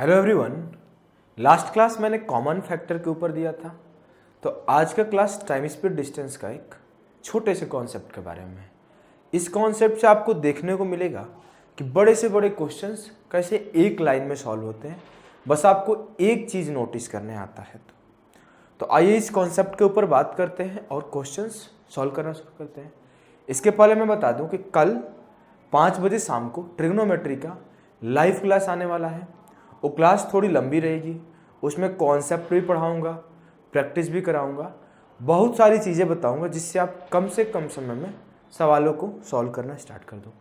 Hello everyone. Last class मैंने common factor के ऊपर दिया था, तो आज का क्लास टाइम स्पीड डिस्टेंस का एक छोटे से कॉन्सेप्ट के बारे में है। इस कॉन्सेप्ट से आपको देखने को मिलेगा कि बड़े से बड़े क्वेश्चंस कैसे एक लाइन में सॉल्व होते हैं, बस आपको एक चीज़ नोटिस करने आता है। तो आइए इस कॉन्सेप्ट के ऊपर बात करते हैं और क्वेश्चंस सॉल्व करना शुरू करते हैं। इसके पहले मैं बता दूं कि कल 5 बजे शाम को ट्रिग्नोमेट्री का लाइव क्लास आने वाला है। वो क्लास थोड़ी लंबी रहेगी, उसमें कॉन्सेप्ट भी पढ़ाऊंगा, प्रैक्टिस भी कराऊंगा, बहुत सारी चीज़ें बताऊंगा जिससे आप कम से कम समय में सवालों को सॉल्व करना स्टार्ट कर दो।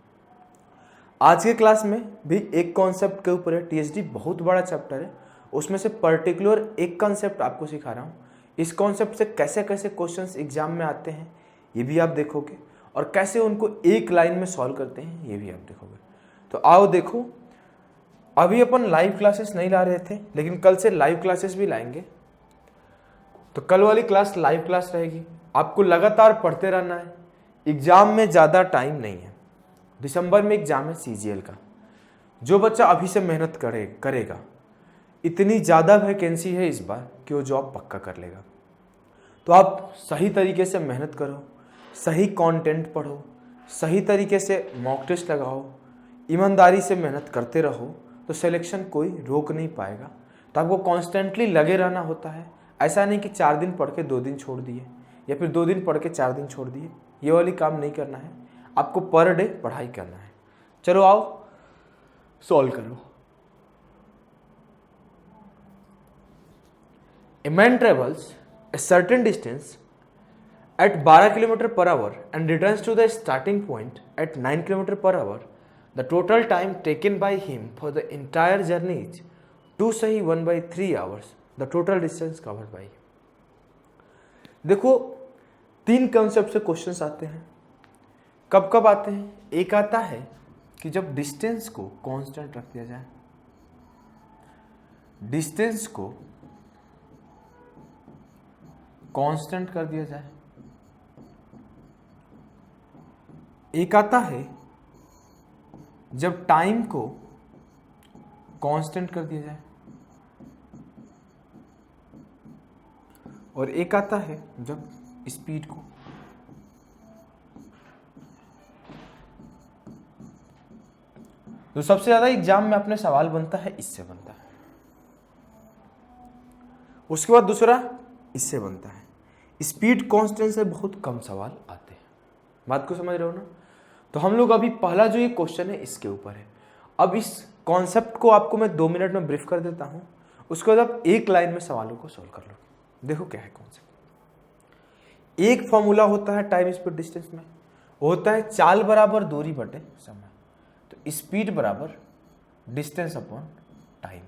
आज के क्लास में भी एक कॉन्सेप्ट के ऊपर है। टीएचडी बहुत बड़ा चैप्टर है, उसमें से पर्टिकुलर एक कॉन्सेप्ट आपको सिखा रहा हूँ। इस कॉन्सेप्ट से कैसे कैसे क्वेश्चंस एग्जाम में आते हैं ये भी आप देखोगे, और कैसे उनको एक लाइन में सॉल्व करते हैं ये भी आप देखोगे। तो आओ देखो, अभी अपन लाइव क्लासेस नहीं ला रहे थे, लेकिन कल से लाइव क्लासेस भी लाएंगे। तो कल वाली क्लास लाइव क्लास रहेगी, आपको लगातार पढ़ते रहना है। एग्जाम में ज़्यादा टाइम नहीं है, दिसंबर में एग्जाम है सीजीएल का। जो बच्चा अभी से मेहनत करेगा, इतनी ज़्यादा वैकेंसी है इस बार कि वो जॉब पक्का कर लेगा। तो आप सही तरीके से मेहनत करो, सही कंटेंट पढ़ो, सही तरीके से मॉक टेस्ट लगाओ, ईमानदारी से मेहनत करते रहो, तो सिलेक्शन कोई रोक नहीं पाएगा। तो आपको कॉन्स्टेंटली लगे रहना होता है। ऐसा नहीं कि 4 दिन पढ़ के 2 दिन छोड़ दिए, या फिर 2 दिन पढ़ के 4 दिन छोड़ दिए। ये वाली काम नहीं करना है, आपको पर डे पढ़ाई करना है। चलो आओ सॉल्व करो। ए man travels a certain distance at 12 km per hour and returns to the starting point at 9 km per hour. The total time taken by him for the entire journey is 2 सही 1/3 hours. The total distance covered by him. देखो, 3 concept से questions आते हैं। कब कब आते हैं? एक आता है कि जब डिस्टेंस को कांस्टेंट रख दिया जाए, डिस्टेंस को कांस्टेंट कर दिया जाए। एक आता है जब टाइम को कांस्टेंट कर दिया जाए, और एक आता है जब स्पीड को। तो सबसे ज्यादा एग्जाम में अपने सवाल बनता है इससे बनता है, उसके बाद दूसरा इससे बनता है। स्पीड कांस्टेंट से बहुत कम सवाल आते हैं। बात को समझ रहे हो ना? तो हम लोग अभी पहला जो ये क्वेश्चन है इसके ऊपर है। अब इस कॉन्सेप्ट को आपको मैं 2 मिनट में ब्रीफ कर देता हूं, उसके बाद आप एक लाइन में सवालों को सॉल्व कर लो। देखो क्या है कॉन्सेप्ट। एक फॉर्मूला होता है टाइम स्पीड डिस्टेंस में, वो होता है चाल बराबर दूरी बटे समय। तो स्पीड बराबर डिस्टेंस अपॉन टाइम।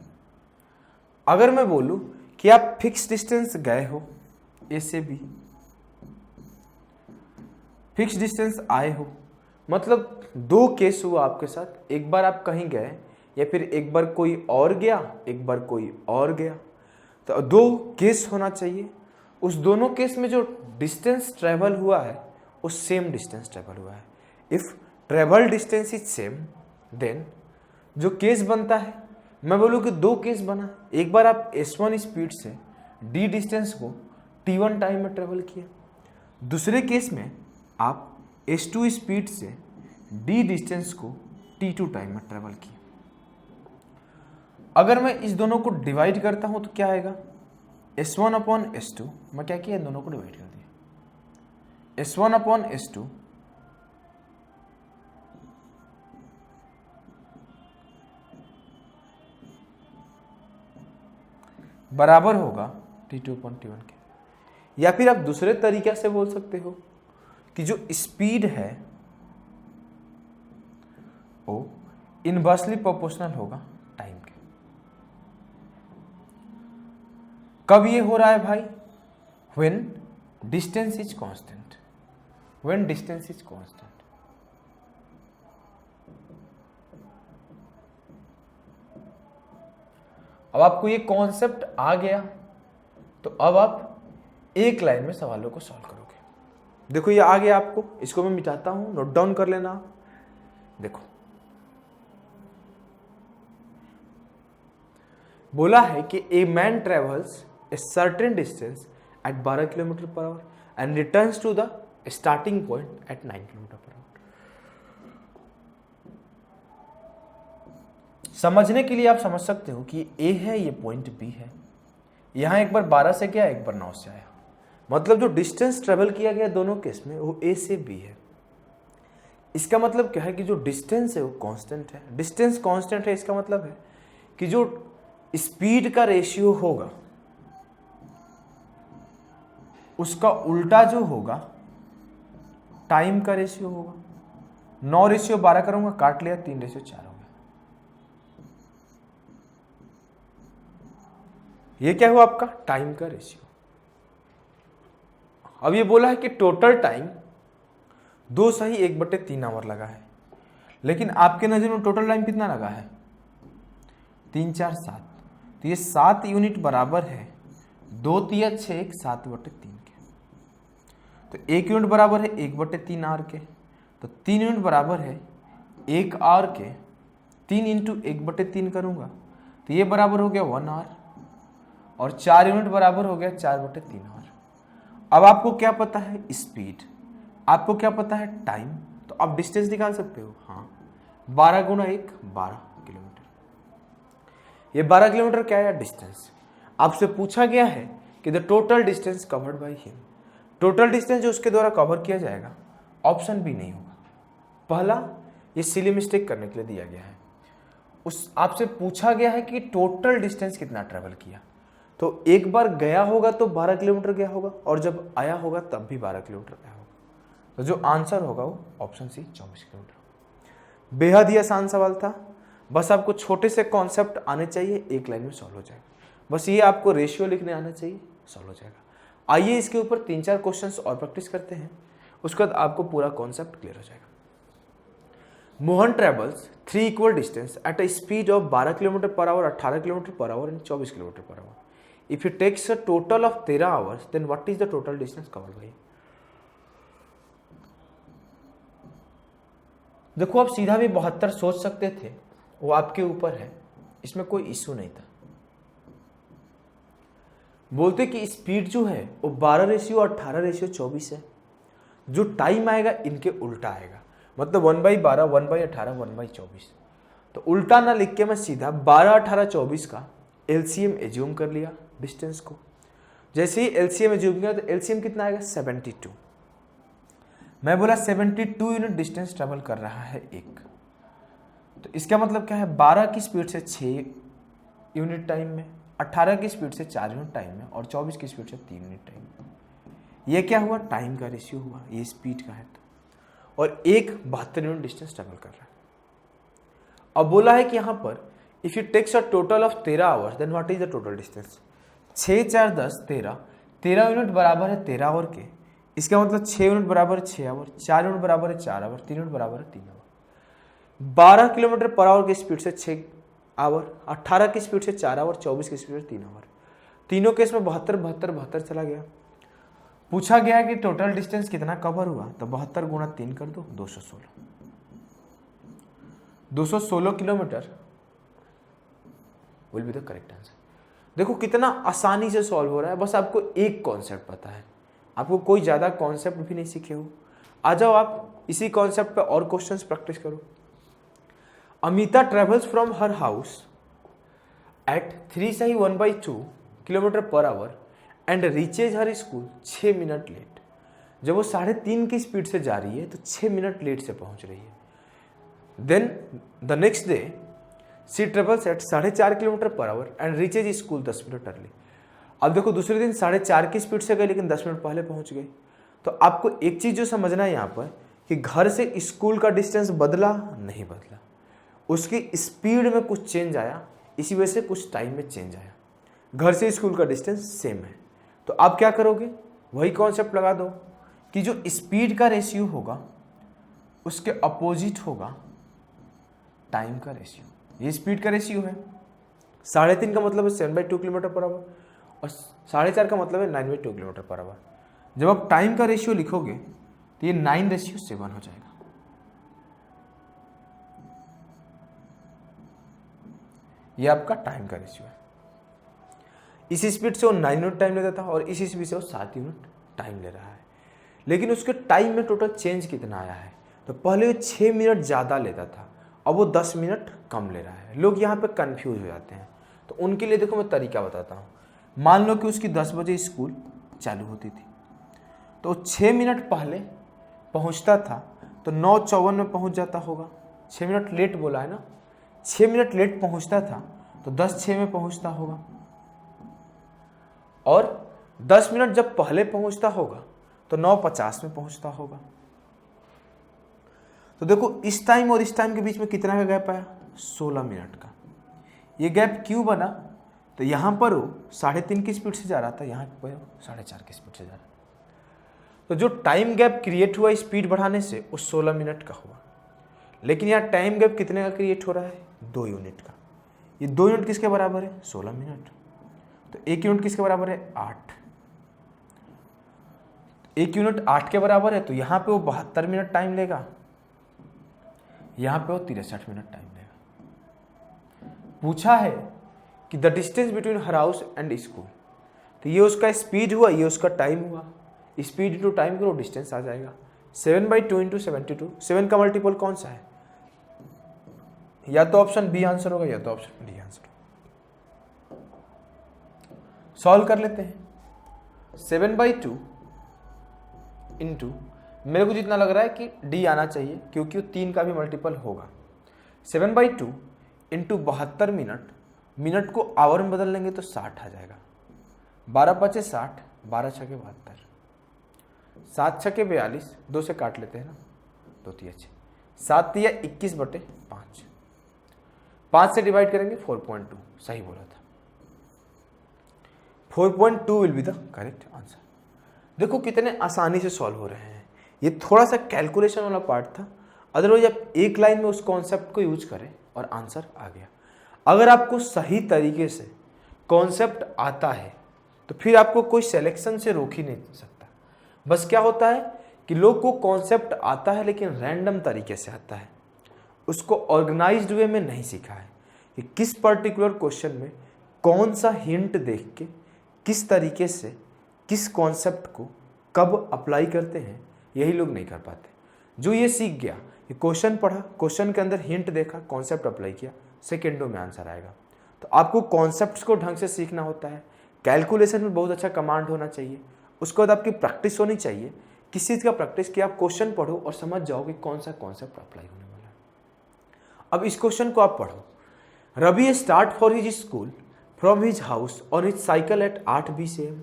अगर मैं बोलूं कि आप फिक्स डिस्टेंस गए हो ए से बी, फिक्स डिस्टेंस आए हो, मतलब 2 केस हुआ आपके साथ। एक बार आप कहीं गए, या फिर एक बार कोई और गया, एक बार कोई और गया। तो 2 केस होना चाहिए। उस दोनों केस में जो डिस्टेंस ट्रेवल हुआ है वो सेम डिस्टेंस ट्रेवल हुआ है। If travel distance is same, then जो केस बनता है, मैं बोलूँ कि 2 केस बना। एक बार आप s1 स्पीड से d डिस्टेंस को t1 टाइम में ट्रेवल किया, दूसरे केस में आप s2 स्पीड से d डिस्टेंस को t2 टाइम में ट्रेवल किया। अगर मैं इस दोनों को डिवाइड करता हूं तो क्या आएगा? s1 upon s2। मैं क्या किया? इन दोनों को डिवाइड कर दिया। s1 अपॉन s2 बराबर होगा t2 अपॉन t1 के। या फिर आप दूसरे तरीके से बोल सकते हो कि जो स्पीड है वो इनवर्सली प्रोपोर्शनल होगा टाइम के। कब ये हो रहा है भाई? When distance is constant. When distance is constant. अब आपको ये कॉन्सेप्ट आ गया, तो अब आप एक लाइन में सवालों को सॉल्व करोगे। देखो ये आ गया आपको, इसको मैं मिटाता हूं, नोट डाउन कर लेना। देखो बोला है कि a man travels a certain distance at 12 kilometre per hour and returns to the starting point at 9 kilometre per hour. समझने के लिए आप समझ सकते हो कि ए है, ये पॉइंट बी है, यहां एक बार 12 से गया, एक बार 9 से आया, मतलब जो डिस्टेंस ट्रेवल किया गया दोनों केस में वो ए से बी है। इसका मतलब क्या है कि जो डिस्टेंस है वो कांस्टेंट है। डिस्टेंस कांस्टेंट है, इसका मतलब है कि जो स्पीड का रेशियो होगा उसका उल्टा जो होगा टाइम का रेशियो होगा। 9:12 करूंगा, काट लिया, 3:4 हो गया। ये क्या हुआ आपका टाइम का रेशियो। अब ये बोला है कि टोटल टाइम 2 सही 1/3 आवर लगा है, लेकिन आपके नजर में टोटल टाइम कितना लगा है 3 4 7, तो ये 7 यूनिट बराबर है 2 3 6 1 7/3 के। तो 1 यूनिट बराबर है 1/3 आर के, तो 3 यूनिट बराबर है 1 आर के। 3 इंटू 1/3 करूंगा तो ये बराबर हो गया 1 आर, और 4 यूनिट बराबर हो गया 4/3 आर। अब आपको क्या पता है स्पीड, आपको क्या पता है टाइम, तो आप डिस्टेंस निकाल सकते हो। हाँ, 12 गुणा 1 12 किलोमीटर। ये 12 किलोमीटर क्या है डिस्टेंस। आपसे पूछा गया है कि the total distance covered by him. Total distance जो उसके द्वारा कवर किया जाएगा, ऑप्शन भी नहीं होगा। पहला ये सिली मिस्टेक करने के लिए दिया गया है। आपसे पूछा गया है कि टोटल डिस्टेंस कितना ट्रेवल किया, तो एक बार गया होगा तो 12 किलोमीटर गया होगा, और जब आया होगा तब भी 12 किलोमीटर आया होगा। तो जो आंसर होगा वो ऑप्शन सी 24 किलोमीटर। बेहद ही आसान सवाल था, बस आपको छोटे से कॉन्सेप्ट आने चाहिए, एक लाइन में सॉल्व हो जाएगा। बस ये आपको रेशियो लिखने आना चाहिए, सॉल्व हो जाएगा। आइए इसके ऊपर 3-4 क्वेश्चंस और प्रैक्टिस करते हैं, उसके बाद आपको पूरा कॉन्सेप्ट क्लियर हो जाएगा। Mohan travels 3 equal distance at a speed of 12 kilometre per our, 18 kilometre per hour and 24 kilometre per our. If it takes a total of 13 hours, then what is the total distance covered by? देखो, आप सीधा भी 72 सोच सकते थे, वो आपके ऊपर है, इसमें कोई इश्यू नहीं था। बोलते कि स्पीड जो है वो 12:18:24 है, जो टाइम आएगा इनके उल्टा आएगा, मतलब 1/12 1/18 1/24। तो उल्टा ना लिख के मैं सीधा 12:18:24 का एलसीएम एज्यूम कर लिया डिस्टेंस को। जैसे ही एलसीएम एज्यूम किया तो एलसीएम कितना आएगा 72। मैं बोला 72 यूनिट डिस्टेंस ट्रेवल कर रहा है एक, तो इसका मतलब क्या है 12 की स्पीड से 6 यूनिट टाइम में, 18 की स्पीड से 4 यूनिट टाइम में, और 24 की स्पीड से 3 यूनिट टाइम में। ये क्या हुआ टाइम का रेशियो हुआ, ये स्पीड का है। और एक 72 यूनिट डिस्टेंस ट्रेवल कर रहा है। अब बोला है कि यहां पर if you takes a total of 13 hours then what is the total distance. 6 4 10 13 unit बराबर है 13 आवर के। इसका मतलब 6 यूनिट बराबर है 6 आवर, 4 यूनिट बराबर है 4 आवर, 3 यूनिट बराबर है 3 आवर। 12 किलोमीटर पर आवर की स्पीड से 6 आवर, 18 की स्पीड से 4 आवर, 24 की स्पीड से 3 आवर। तीनों केस में 72 72 72 चला गया। पूछा गया कि टोटल डिस्टेंस कितना कवर हुआ, तो 72 गुणा 3 कर दो 216 kilometre will be the correct answer. देखो कितना आसानी से सॉल्व हो रहा है, बस आपको एक कॉन्सेप्ट पता है, आपको कोई ज्यादा कॉन्सेप्ट भी नहीं सीखे हो। आ जाओ आप इसी कॉन्सेप्ट पे और क्वेश्चंस प्रैक्टिस करो। Amita travels from her house at 3 सही 1/2 kilometre per hour and reaches her school 6 minute late. जब वो 3.5 की स्पीड से जा रही है तो 6 मिनट लेट से पहुंच रही है। Then the next day she travels at 4.5 kilometre per hour and reaches school 10 minute early. अब देखो दूसरे दिन 4.5 की स्पीड से गए लेकिन 10 मिनट पहले पहुंच गए। तो आपको एक चीज जो समझना है यहाँ पर कि घर से स्कूल का डिस्टेंस बदला नहीं बदला, उसकी स्पीड में कुछ चेंज आया, इसी वजह से कुछ टाइम में चेंज आया। घर से स्कूल का डिस्टेंस सेम है, तो आप क्या करोगे, वही कॉन्सेप्ट लगा दो कि जो स्पीड का रेशियो होगा उसके अपोजिट होगा टाइम का रेशियो। ये स्पीड का रेशियो है, 3.5 का मतलब है 7/2 किलोमीटर पर आवर, और 4.5 का मतलब है 9/2 किलोमीटर पर आवर। जब आप टाइम का रेशियो लिखोगे तो ये 9:7 हो जाएगा। ये आपका टाइम का रेशियो है। इस स्पीड से वो 9 यूनिट टाइम लेता था और इस स्पीड से वो 7 यूनिट टाइम ले रहा है। लेकिन उसके टाइम में टोटल चेंज कितना आया है? तो पहले वो 6 मिनट ज़्यादा लेता था, अब वो 10 मिनट कम ले रहा है। लोग यहाँ पे कंफ्यूज हो जाते हैं, तो उनके लिए देखो मैं तरीका बताता हूँ। मान लो कि उसकी 10 बजे स्कूल चालू होती थी, तो 6 मिनट पहले पहुँचता था तो 9:54 में पहुँच जाता होगा। 6 मिनट लेट बोला है ना, 6 मिनट लेट पहुँचता था तो 10:06 में पहुँचता होगा, और 10 मिनट जब पहले पहुँचता होगा तो 9:50 में पहुँचता होगा। तो देखो इस टाइम और इस टाइम के बीच में कितना का गैप आया? 16 मिनट का। ये गैप क्यों बना? तो यहाँ पर वो 3.5 की स्पीड से जा रहा था, यहाँ पर 4.5 की स्पीड से जा रहा था। तो जो टाइम गैप क्रिएट हुआ स्पीड बढ़ाने से वो 16 मिनट का हुआ। लेकिन यहाँ टाइम गैप कितने का क्रिएट हो रहा है? 2 यूनिट का। ये 2 यूनिट किसके बराबर है? 16 मिनट। तो 1 यूनिट किसके बराबर है? 8। 1 यूनिट 8 के बराबर है, तो यहाँ पे वो 72 मिनट टाइम लेगा, यहाँ पे वो 63 मिनट टाइम लेगा। पूछा है कि the distance between her house and school, तो ये उसका स्पीड हुआ, ये उसका टाइम हुआ। स्पीड इंटू टाइम करो, डिस्टेंस आ जाएगा। 7/2 इंटू 72। 7 का मल्टीपल कौन सा है? या तो ऑप्शन बी आंसर होगा या तो ऑप्शन डी आंसर होगा। सॉल्व कर लेते हैं। 7/2 इंटू, मेरे को जितना लग रहा है कि डी आना चाहिए क्योंकि वो 3 का भी मल्टीपल होगा। 7/2 इंटू 72 मिनट, मिनट को आवर में बदल लेंगे तो 60 आ जाएगा। 12×5 = 60, 12×6 = 72, 7×6 = 42, 2 से काट लेते हैं ना, 2×3 = 7, 21/5, 5 से डिवाइड करेंगे 4.2, सही बोला था। 4.2 will be the correct answer. देखो कितने आसानी से सॉल्व हो रहे हैं। ये थोड़ा सा कैलकुलेशन वाला पार्ट था, अदरवाइज आप एक लाइन में उस कॉन्सेप्ट को यूज करें और आंसर आ गया। अगर आपको सही तरीके से कॉन्सेप्ट आता है तो फिर आपको कोई सिलेक्शन से रोक ही नहीं सकता। बस क्या होता है कि लोग को कॉन्सेप्ट आता है लेकिन रैंडम तरीके से आता है, उसको ऑर्गेनाइज्ड वे में नहीं सीखा है कि किस पर्टिकुलर क्वेश्चन में कौन सा हिंट देख के किस तरीके से किस कॉन्सेप्ट को कब अप्लाई करते हैं, यही लोग नहीं कर पाते। जो ये सीख गया कि क्वेश्चन पढ़ा, क्वेश्चन के अंदर हिंट देखा, कॉन्सेप्ट अप्लाई किया, सेकेंडों में आंसर आएगा। तो आपको कॉन्सेप्ट्स को ढंग से सीखना होता है, कैलकुलेशन में बहुत अच्छा कमांड होना चाहिए, उसके बाद आपकी प्रैक्टिस होनी चाहिए। किस चीज़ का प्रैक्टिस कि आप क्वेश्चन पढ़ो और समझ जाओ कि कौन सा कॉन्सेप्ट अप्लाई होने वाला है। अब इस क्वेश्चन को आप पढ़ो। Ravi start for his school from his house on his cycle at 8:20 AM.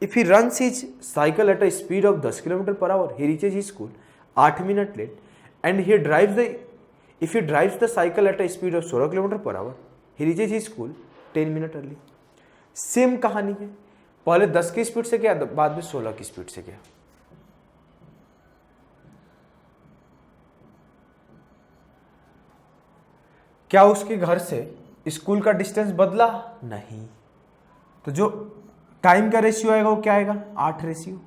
If he runs his cycle at a speed of 10 km/h, he reaches his school 8 minutes late. And if he drives the cycle at a speed of 16 km/h, he reaches his school 10 minutes early. Same कहानी है, पहले 10 की speed से गया, बाद में 16 की speed से गया। क्या उसके घर से स्कूल का डिस्टेंस बदला? नहीं। तो जो टाइम का रेशियो आएगा वो क्या आएगा? 8:5।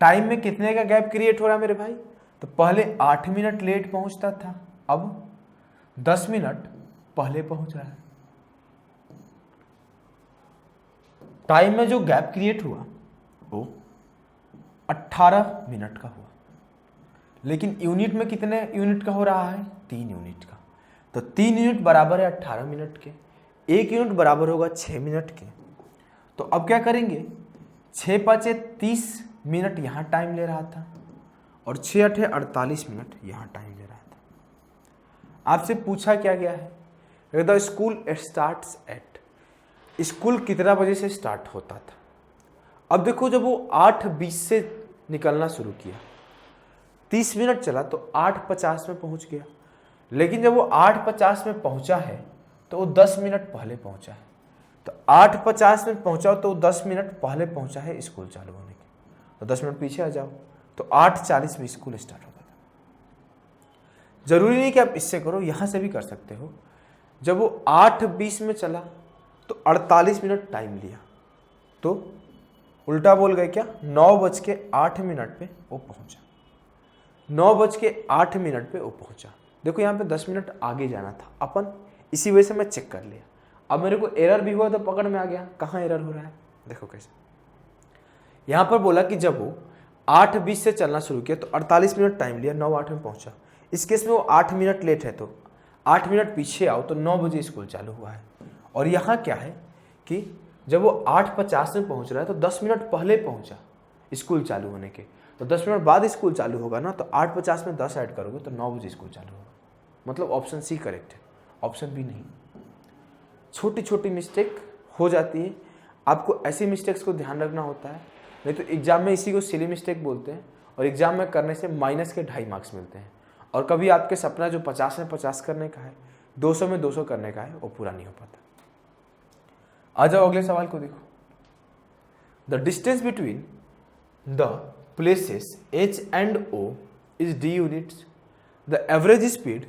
टाइम में कितने का गैप क्रिएट हो रहा है मेरे भाई? तो पहले 8 मिनट लेट पहुंचता था, अब 10 मिनट पहले पहुंच रहा है। टाइम में जो गैप क्रिएट हुआ वो 18 मिनट का हुआ, लेकिन यूनिट में कितने यूनिट का हो रहा है? 3 यूनिट का। तो 3 यूनिट बराबर है 18 मिनट के, 1 यूनिट बराबर होगा 6 मिनट के। तो अब क्या करेंगे? 6×5 = 30 मिनट यहाँ टाइम ले रहा था और 6×8 = 48 मिनट यहाँ टाइम ले रहा था। आपसे पूछा क्या गया है? The school starts at, school कितना बजे से स्टार्ट होता था? अब देखो जब वो 8:20 से निकलना शुरू किया, 30 मिनट चला तो 8:50 में पहुंच गया। लेकिन जब वो 8:50 में पहुंचा है तो वो 10 मिनट पहले पहुंचा है। तो 8:50 में पहुंचा तो 10 मिनट पहले पहुंचा है स्कूल चालू होने के। तो 10 मिनट पीछे आ जाओ, तो 8:40 में स्कूल स्टार्ट होता था। जरूरी नहीं कि आप इससे करो, यहां से भी कर सकते हो। जब वो 8:20 में चला तो 48 मिनट टाइम लिया, तो उल्टा बोल गए क्या? 9:08 पे वो पहुंचा। 9:08 पे वो पहुंचा। देखो यहाँ पे 10 मिनट आगे जाना था अपन, इसी वजह से मैं चेक कर लिया। अब मेरे को एरर भी हुआ तो पकड़ में आ गया कहाँ एरर हो रहा है। देखो कैसे, यहाँ पर बोला कि जब वो 8:20 से चलना शुरू किया तो 48 मिनट टाइम लिया, 9:08 में पहुंचा। इस केस में वो 8 मिनट लेट है तो 8 मिनट पीछे आओ तो 9 बजे स्कूल चालू हुआ है। और यहाँ क्या है कि जब वो 8:50 में पहुंच रहा है तो 10 मिनट पहले पहुंचा स्कूल चालू होने के, तो 10 मिनट बाद स्कूल चालू होगा ना, तो 8:50 में 10 ऐड करोगे तो 9 बजे स्कूल चालू होगा। मतलब ऑप्शन सी करेक्ट है, ऑप्शन बी नहीं। छोटी छोटी मिस्टेक हो जाती है, आपको ऐसी मिस्टेक्स को ध्यान रखना होता है, नहीं तो एग्जाम में इसी को सिली मिस्टेक बोलते हैं, और एग्जाम में करने से माइनस के 2.5 मार्क्स मिलते हैं। और कभी आपके सपना जो 50 में 50 करने का है, 200 में 200 करने का है, वो पूरा नहीं हो पाता। आ जाओ अगले सवाल को देखो। The distance between the places H and O is D units. The average speed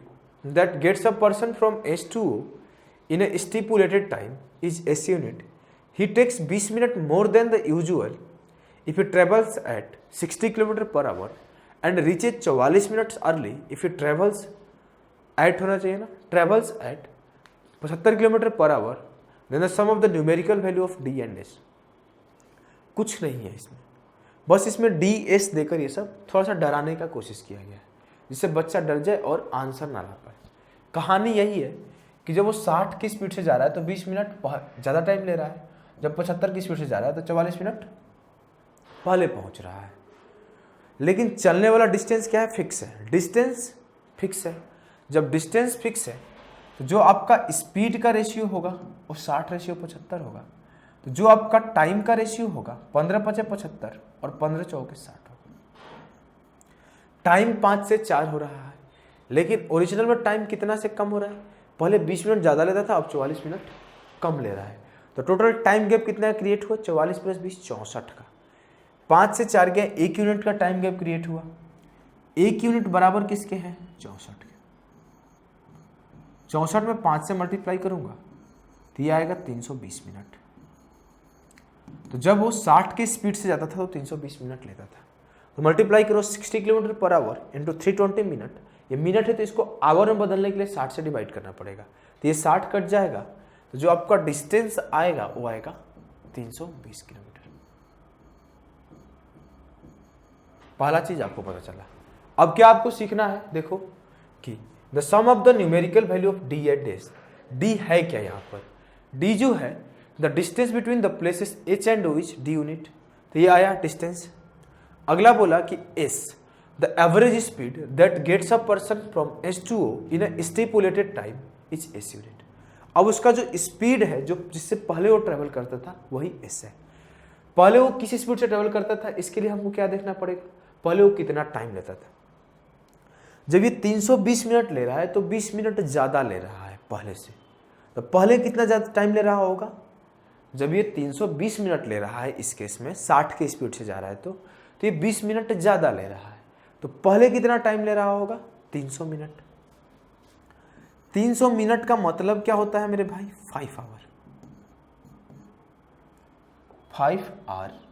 that gets a person from H to O in a stipulated time is S unit. He takes 20 minutes more than the usual if he travels at 60 km per hour and reaches 44 minutes early if he travels at होना चाहिए ना, travels at 75 km per hour. Then the sum of the numerical value of D and S. कुछ नहीं है इसमें, बस इसमें DS देकर ये सब थोड़ा सा डराने का कोशिश किया गया है, जिससे बच्चा डर जाए और आंसर ना ला पाए। कहानी यही है कि जब वो 60 की स्पीड से जा रहा है तो 20 मिनट ज़्यादा टाइम ले रहा है, जब 75 की स्पीड से जा रहा है तो 44 मिनट पहले पहुंच रहा है। लेकिन चलने वाला डिस्टेंस क्या है? फिक्स है। डिस्टेंस फिक्स है। जब डिस्टेंस फिक्स है तो जो आपका स्पीड का रेशियो होगा वो 60:75 होगा, तो जो आपका टाइम का रेशियो होगा 15×5 = 75 और 15×4 = 60 होगा। टाइम 5 से 4 हो रहा है, लेकिन ओरिजिनल में टाइम कितना से कम हो रहा है? पहले 20 मिनट ज़्यादा लेता था, अब 44 मिनट कम ले रहा है। तो टोटल टाइम गैप कितना क्रिएट हुआ? 44 + 20 64 का। 5 से 4 गया, 1 यूनिट का टाइम गैप क्रिएट हुआ। 1 यूनिट बराबर किसके हैं? 64 के। 64 में 5 से मल्टीप्लाई करूंगा तो ये आएगा 320 मिनट। तो जब वो 60 की स्पीड से जाता था तो 320 मिनट लेता था। तो मल्टीप्लाई करो 60 km per hour into 320 minute. ये मिनट है तो इसको आवर में बदलने के लिए 60 से डिवाइड करना पड़ेगा, तो ये 60 कट जाएगा, तो जो आपका डिस्टेंस आएगा वो आएगा 320 किलोमीटर। पहला चीज आपको पता चला। अब क्या आपको सीखना है? देखो कि the sum of the numerical value of D at days. D है क्या यहाँ पर? डी जो है the distance between the places H and O is D unit, तो ये आया डिस्टेंस। अगला बोला कि S the average speed that gets a person from H to O in a stipulated time is S unit. अब उसका जो speed है, जो जिससे पहले वो ट्रेवल करता था, वही S है। पहले वो किस स्पीड से ट्रेवल करता था, इसके लिए हमको क्या देखना पड़ेगा? पहले वो कितना टाइम लेता था। जब ये 320 मिनट ले रहा है तो 20 मिनट ज़्यादा ले रहा है पहले से, तो पहले कितना ज़्यादा टाइम ले रहा होगा? जब ये 320 मिनट ले रहा है, इस केस में 60 की स्पीड से जा रहा है तो ये 20 मिनट ज़्यादा ले रहा है, तो पहले कितना टाइम ले रहा होगा? 300 मिनट। 300 मिनट का मतलब क्या होता है मेरे भाई? 5 आवर। 5 आवर।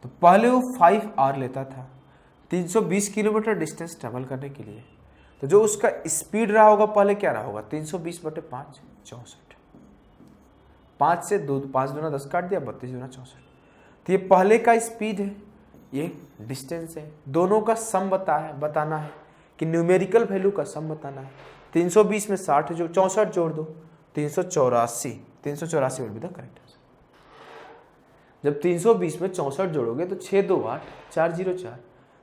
तो पहले वो 5 आवर लेता था 320 किलोमीटर डिस्टेंस ट्रेवल करने के लिए, तो जो उसका स्पीड रहा होगा पहले क्या रहा होगा? 320/5 64। 5 से 2 5 दूना 10 काट दिया, 32 दूना 64। तो ये पहले का स्पीड है, ये डिस्टेंस है। दोनों का सम बताना है कि न्यूमेरिकल वैल्यू का सम बताना है। 320 में 60 जो 64 जोड़ दो, 384। 384 will be the correct answer. जब 320 में 64 जोड़ोगे तो 6 2 8 4 0 4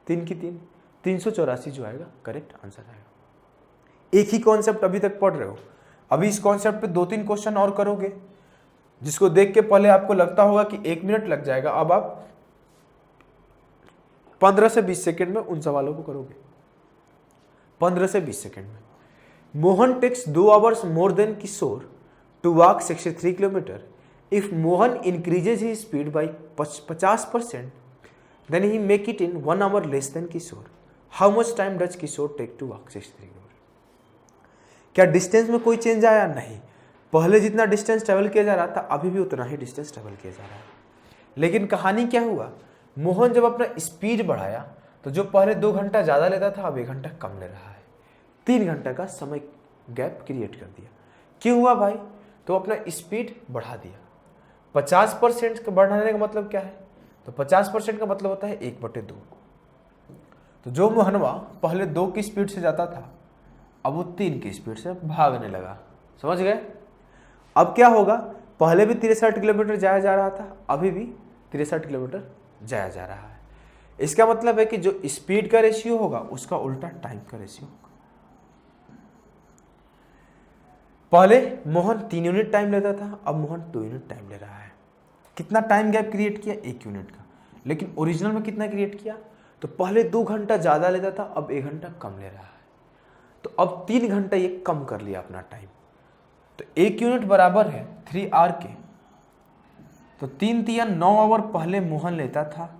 3 की 3 384 जो आएगा करेक्ट आंसर आएगा। एक ही कॉन्सेप्ट अभी तक पढ़ रहे हो, अभी इस कॉन्सेप्ट पे 2-3 क्वेश्चन और करोगे, जिसको देख के पहले आपको लगता होगा कि 1 मिनट लग जाएगा, अब आप 15 से 20 सेकेंड में उन सवालों को करोगे। 15 से 20 सेकेंड में। Mohan takes 2 hours more than Kishore to walk 63 kilometre. If Mohan increases he speed by 50%, then he make it in 1 hour less than Kishore. How much time does Kishore take to walk 63 kilometre? क्या डिस्टेंस में कोई चेंज आया? नहीं। पहले जितना distance travel किया जा रहा था अभी भी उतना ही डिस्टेंस ट्रेवल किया जा रहा है। लेकिन कहानी क्या हुआ? मोहन जब अपना स्पीड बढ़ाया तो जो पहले 2 घंटा ज़्यादा लेता था अब 1 घंटा कम ले रहा है। 3 घंटे का समय गैप क्रिएट कर दिया। क्यों हुआ भाई? तो अपना स्पीड बढ़ा दिया। 50% बढ़ाने का मतलब क्या है? तो 50% का मतलब होता है 1/2। तो जो मोहनवा पहले 2 की स्पीड से जाता था, अब वो 3 की स्पीड से भागने लगा। समझ गए? अब क्या होगा? पहले भी 63 किलोमीटर जाया जा रहा था, अभी भी 63 किलोमीटर जाया जा रहा है। इसका मतलब है कि जो स्पीड का रेशियो होगा उसका उल्टा टाइम का रेशियो होगा। पहले मोहन 3 यूनिट टाइम लेता था, अब मोहन 2 यूनिट टाइम ले रहा है। कितना टाइम गैप क्रिएट किया? 1 यूनिट का। लेकिन ओरिजिनल में कितना क्रिएट किया? तो पहले 2 घंटा ज़्यादा लेता था, अब 1 घंटा कम ले रहा है। तो अब 3 घंटा ये कम कर लिया अपना टाइम। तो 1 यूनिट बराबर है 3 आवर के। तो 3 तिया 9 आवर पहले मोहन लेता था,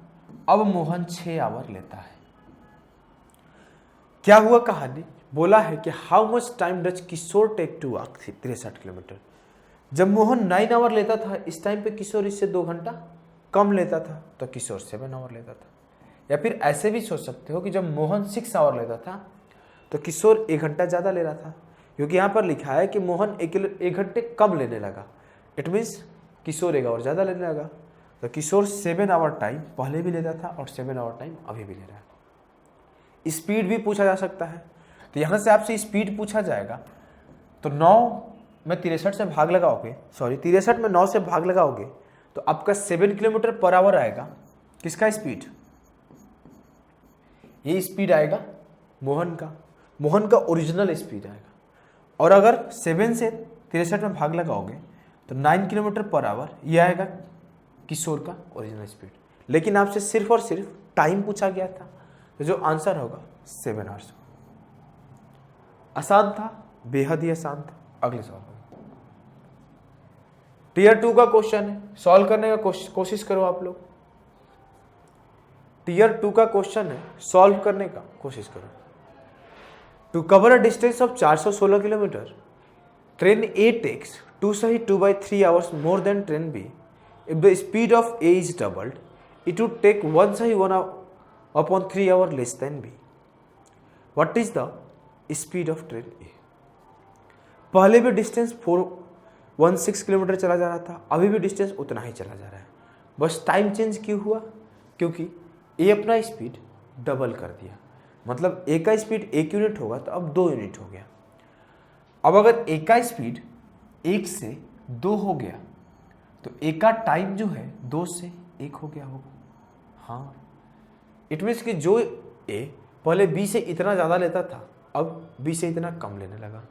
अब मोहन 6 आवर लेता है। क्या हुआ कहानी? बोला है कि how much time does Kishore take to walk 63 kilometre. जब मोहन 9 आवर लेता था, इस टाइम पे किशोर इससे 2 घंटा कम लेता था, तो किशोर 7 आवर लेता था। या फिर ऐसे भी सोच सकते हो कि जब मोहन 6 आवर लेता था, तो किशोर 1 घंटा ज़्यादा ले रहा था, क्योंकि यहाँ पर लिखा है कि मोहन 1 घंटे कम लेने लगा। इट मीन्स किशोर 1 आवर ज़्यादा लेने लगा। तो किशोर 7 आवर टाइम पहले भी लेता था और 7 आवर टाइम अभी भी ले रहा है। स्पीड भी पूछा जा सकता है, तो यहाँ से आपसे स्पीड पूछा जाएगा। तो 9 में 63 से भाग लगाओगे, 63 में 9 से भाग लगाओगे तो आपका 7 किलोमीटर पर आवर आएगा। किसका स्पीड? ये स्पीड आएगा मोहन का। मोहन का ओरिजिनल स्पीड आएगा। और अगर 7 से 63 में भाग लगाओगे तो 9 किलोमीटर पर आवर ये आएगा किशोर का ओरिजिनल स्पीड। लेकिन आपसे सिर्फ और सिर्फ टाइम पूछा गया था, तो जो आंसर होगा 7 आवर्स। आसान था, बेहद ही आसान था। अगले सवाल टीयर 2 का क्वेश्चन है, सॉल्व करने का कोशिश करो आप लोग। टीयर 2 का क्वेश्चन है, सॉल्व करने का कोशिश करो। To cover a distance of 416 kilometre, train A takes 2/3 hours more than train B. If the speed of A is doubled, it would take 1/3 hour less than B. What is the speed of train A? पहले भी distance 416 kilometre चला जा रहा था, अभी भी distance उतना ही चला जा रहा है। बस टाइम चेंज क्यों हुआ? क्योंकि ए अपना स्पीड डबल कर दिया। मतलब ए का स्पीड 1 यूनिट होगा तो अब 2 यूनिट हो गया। अब अगर ए का स्पीड 1 से 2 हो गया तो ए का टाइम जो है 2 से 1 हो गया होगा। हाँ, इट मीन्स कि जो ए पहले बी से इतना ज़्यादा लेता था, अब बी से इतना कम लेने लगा।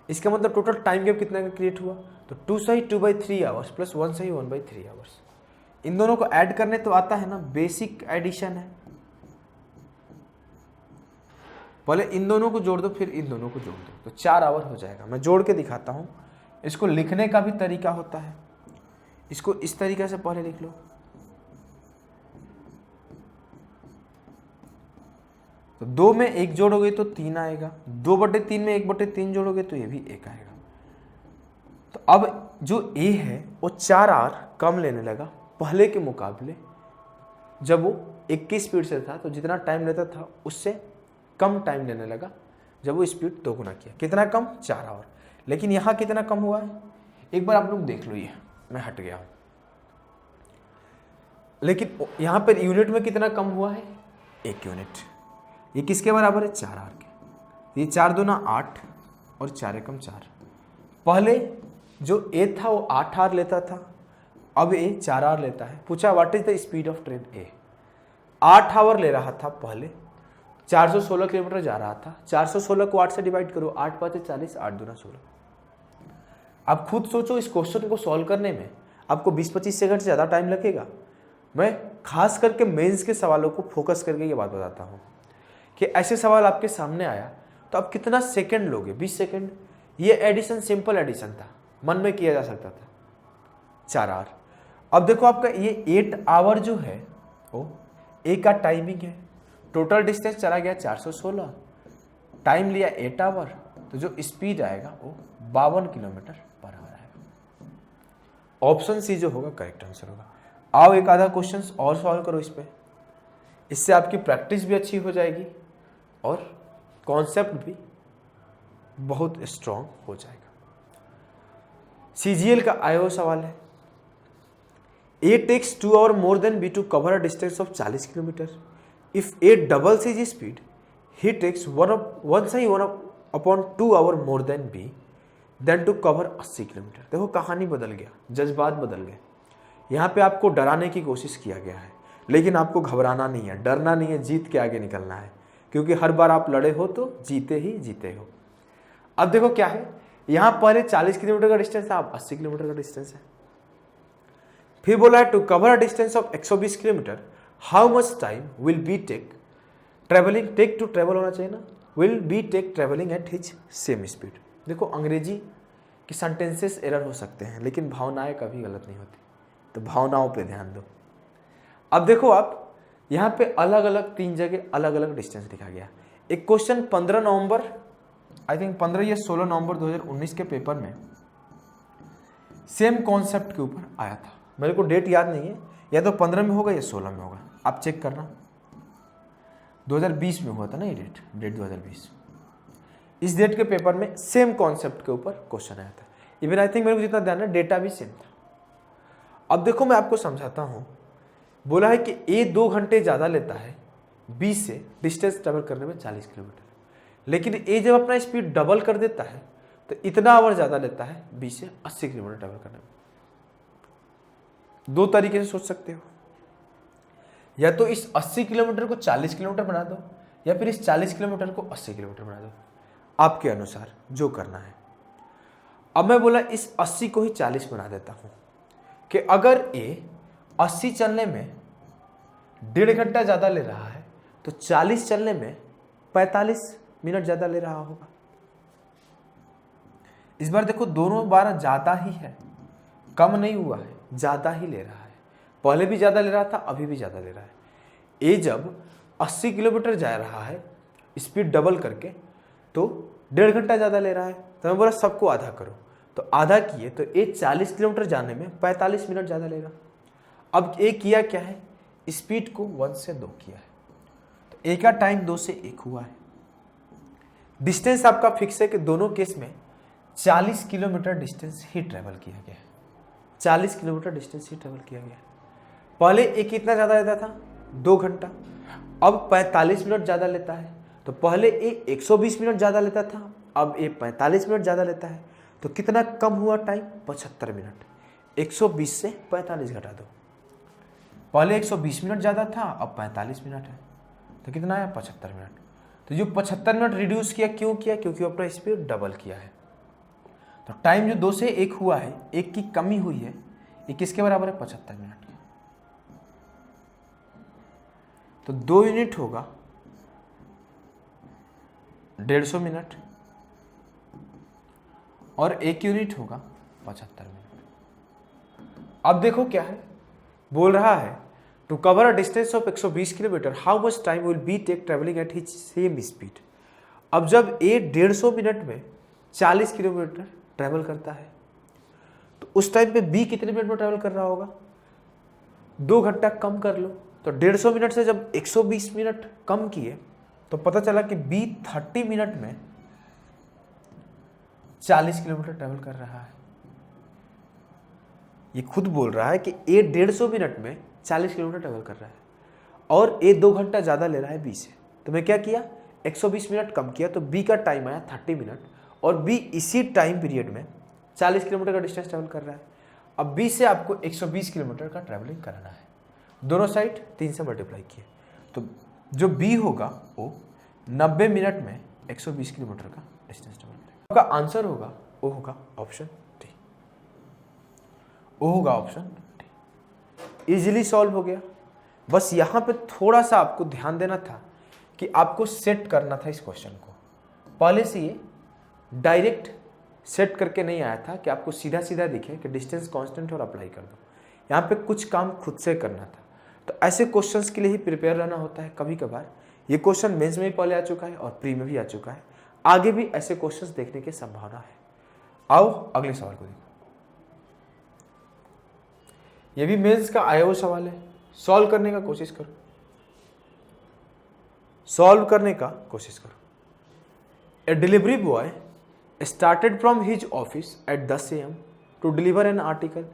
इसका मतलब टोटल टाइम गैप कितना का क्रिएट हुआ? तो 2/3 आवर्स प्लस 1/3 आवर्स। इन दोनों को ऐड करने तो आता है ना, बेसिक एडिशन है। पहले इन दोनों को जोड़ दो, फिर इन दोनों को जोड़ दो, तो 4 आवर हो जाएगा। मैं जोड़ के दिखाता हूँ। इसको लिखने का भी तरीका होता है। इसको इस तरीके से पहले लिख लो। तो 2 में 1 जोड़ोगे तो 3 आएगा, 2/3 में 1/3 जोड़ोगे तो ये भी 1 आएगा। तो अब जो ए है वो 4 आवर कम लेने लगा पहले के मुकाबले। जब वो 1 की स्पीड से था तो जितना टाइम लेता था उससे कम टाइम लेने लगा जब वो स्पीड 2 गुना किया। कितना कम? 4 आवर। लेकिन यहाँ कितना कम हुआ है? एक बार आप लोग देख लो, ये मैं हट गया हूँ। लेकिन यहाँ पर यूनिट में कितना कम हुआ है? 1 यूनिट। ये किसके बराबर है? 4 आवर के। ये 4 दूना 8 और 4 एकम 4। पहले जो ए था वो 8 आवर लेता था, अब ए 4 आवर लेता है। पूछा what is the speed of train A. 8 hour ले रहा था पहले, 416 किलोमीटर जा रहा था। 416 को 8 से डिवाइड करो, 8 5 40, 8 दूना 16। आप खुद सोचो, इस क्वेश्चन को सॉल्व करने में आपको 20-25 सेकंड से ज़्यादा टाइम लगेगा। मैं खास करके मेंस के सवालों को फोकस करके ये बात बताता हूँ कि ऐसे सवाल आपके सामने आया तो आप कितना सेकंड लोगे? 20 सेकंड। ये एडिशन सिंपल एडिशन था, मन में किया जा सकता था। 4 आवर। अब देखो आपका ये 8 आवर जो है वो ए का टाइमिंग है। टोटल डिस्टेंस चला गया 416, टाइम लिया 8 आवर, तो जो स्पीड आएगा वो 52 किलोमीटर पर आवर आएगा। ऑप्शन सी जो होगा करेक्ट आंसर होगा। आओ एक आधा क्वेश्चन और सॉल्व करो इस पे। इससे आपकी प्रैक्टिस भी अच्छी हो जाएगी और कॉन्सेप्ट भी बहुत स्ट्रॉन्ग हो जाएगा। CGL का आया हुआ सवाल है, A takes 2 hours more than B to cover a distance of 40 kilometre. If A doubles his speed, he takes 1/2 hours more than B than to cover 80 kilometre. देखो कहानी बदल गया, जज्बात बदल गए। यहाँ पे आपको डराने की कोशिश किया गया है, लेकिन आपको घबराना नहीं है, डरना नहीं है, जीत के आगे निकलना है, क्योंकि हर बार आप लड़े हो तो जीते ही जीते हो। अब देखो क्या है, यहाँ पहले 40 किलोमीटर का डिस्टेंस है, अब 80 किलोमीटर का डिस्टेंस है। फिर बोला है to cover a distance of 120 kilometre how much time will be take travelling, take to travel होना चाहिए ना, will be take travelling at his same speed. देखो अंग्रेजी की सेंटेंसेस एरर हो सकते हैं, लेकिन भावनाएं कभी गलत नहीं होती, तो भावनाओं पे ध्यान दो। अब देखो आप यहाँ पे अलग अलग 3 जगह अलग अलग डिस्टेंस लिखा गया। एक क्वेश्चन 15 नवंबर आई थिंक 15 या 16 नवंबर 2019 के पेपर में सेम कॉन्सेप्ट के ऊपर आया था। मेरे को डेट याद नहीं है, या तो 15 में होगा या 16 में होगा, आप चेक करना। 2020 में हुआ था ना ये डेट 2020। इस डेट के पेपर में सेम कॉन्सेप्ट के ऊपर क्वेश्चन आया था। इवन आई थिंक मेरे को जितना ध्यान है डेटा भी सेम था। अब देखो मैं आपको समझाता हूँ। बोला है कि ए 2 घंटे ज़्यादा लेता है बी से डिस्टेंस ट्रेवल करने में 40 किलोमीटर, लेकिन ए जब अपना स्पीड डबल कर देता है तो इतना आवर ज़्यादा लेता है बी से 80 किलोमीटर ट्रेवल करने में। 2 तरीके से सोच सकते हो, या तो इस 80 किलोमीटर को 40 किलोमीटर बना दो, या फिर इस 40 किलोमीटर को 80 किलोमीटर बना दो, आपके अनुसार जो करना है। अब मैं बोला इस 80 को ही 40 बना देता हूं कि अगर ए 80 चलने में 1.5 घंटा ज़्यादा ले रहा है तो 40 चलने में 45 मिनट ज़्यादा ले रहा होगा। इस बार देखो दोनों बार ज़्यादा ही है, कम नहीं हुआ है, ज़्यादा ही ले रहा है। पहले भी ज़्यादा ले रहा था, अभी भी ज़्यादा ले रहा है। ए जब 80 किलोमीटर जा रहा है स्पीड डबल करके तो 1.5 घंटा ज़्यादा ले रहा है, तो मैं बोला सबको आधा करो, तो आधा किए तो ए 40 किलोमीटर जाने में 45 मिनट ज़्यादा लेगा। अब ए किया क्या है, स्पीड को 1 से 2 किया है, तो ए का टाइम 2 से 1 हुआ है। डिस्टेंस आपका फिक्स है कि दोनों केस में 40 किलोमीटर डिस्टेंस ही ट्रेवल किया गया है। 40 किलोमीटर डिस्टेंस ही ट्रेवल किया गया है। पहले ए कितना ज़्यादा लेता था, 2 घंटा, अब 45 मिनट ज़्यादा लेता है। तो पहले ए 120 मिनट ज़्यादा लेता था, अब ए 45 मिनट ज़्यादा लेता है, तो कितना कम हुआ टाइम, 75 मिनट। 120 से 45 घटा दो, पहले 120 मिनट ज़्यादा था, अब 45 मिनट है, तो कितना आया, 75 मिनट। तो जो 75 मिनट रिड्यूस किया, क्यों किया, क्योंकि अपना स्पीड डबल किया है। तो टाइम जो 2 से 1 हुआ है, 1 की कमी हुई है, ये किसके बराबर है, 75 मिनट के। तो 2 यूनिट होगा 150 मिनट और 1 यूनिट होगा 75 मिनट। अब देखो क्या है, बोल रहा है to cover a distance of 120 kilometre how much time will be take travelling at his same speed. अब जब ए 150 मिनट में 40 किलोमीटर ट्रेवल करता है, तो उस टाइम पे बी कितने मिनट में ट्रेवल कर रहा होगा, 2 घंटा कम कर लो। तो 150 मिनट से जब 120 मिनट कम किए तो पता चला कि बी 30 मिनट में 40 किलोमीटर ट्रेवल कर रहा है। ये खुद बोल रहा है कि ए 150 मिनट में 40 किलोमीटर ट्रेवल कर रहा है और ए 2 घंटा ज़्यादा ले रहा है बी से। तो मैं क्या किया, 120 मिनट कम किया, तो बी का टाइम आया 30 मिनट और बी इसी टाइम पीरियड में 40 किलोमीटर का डिस्टेंस ट्रेवल कर रहा है। अब बी से आपको 120 किलोमीटर का ट्रेवलिंग करना है, दोनों साइड 3 से मल्टीप्लाई किए, तो जो बी होगा वो 90 मिनट में 120 किलोमीटर का डिस्टेंस ट्रेवल करेगा। आपका आंसर होगा वो होगा ऑप्शन डी, वो होगा ऑप्शन डी। इजीली सॉल्व हो गया। बस यहाँ पे थोड़ा सा आपको ध्यान देना था कि आपको सेट करना था इस क्वेश्चन को। पहले से ये डायरेक्ट सेट करके नहीं आया था कि आपको सीधा सीधा दिखे कि डिस्टेंस कांस्टेंट और अप्लाई कर दो। यहाँ पे कुछ काम खुद से करना था। तो ऐसे क्वेश्चंस के लिए ही प्रिपेयर रहना होता है। कभी कभार ये क्वेश्चन मेंस में भी पहले आ चुका है और प्री में भी आ चुका है, आगे भी ऐसे क्वेश्चंस देखने की संभावना है। आओ अगले सवाल को देखो। ये भी मेंस का आया हुआ सवाल है, सॉल्व करने का कोशिश करो, सॉल्व करने का कोशिश करो। A delivery boy started from his office at 10 a.m. to deliver an article.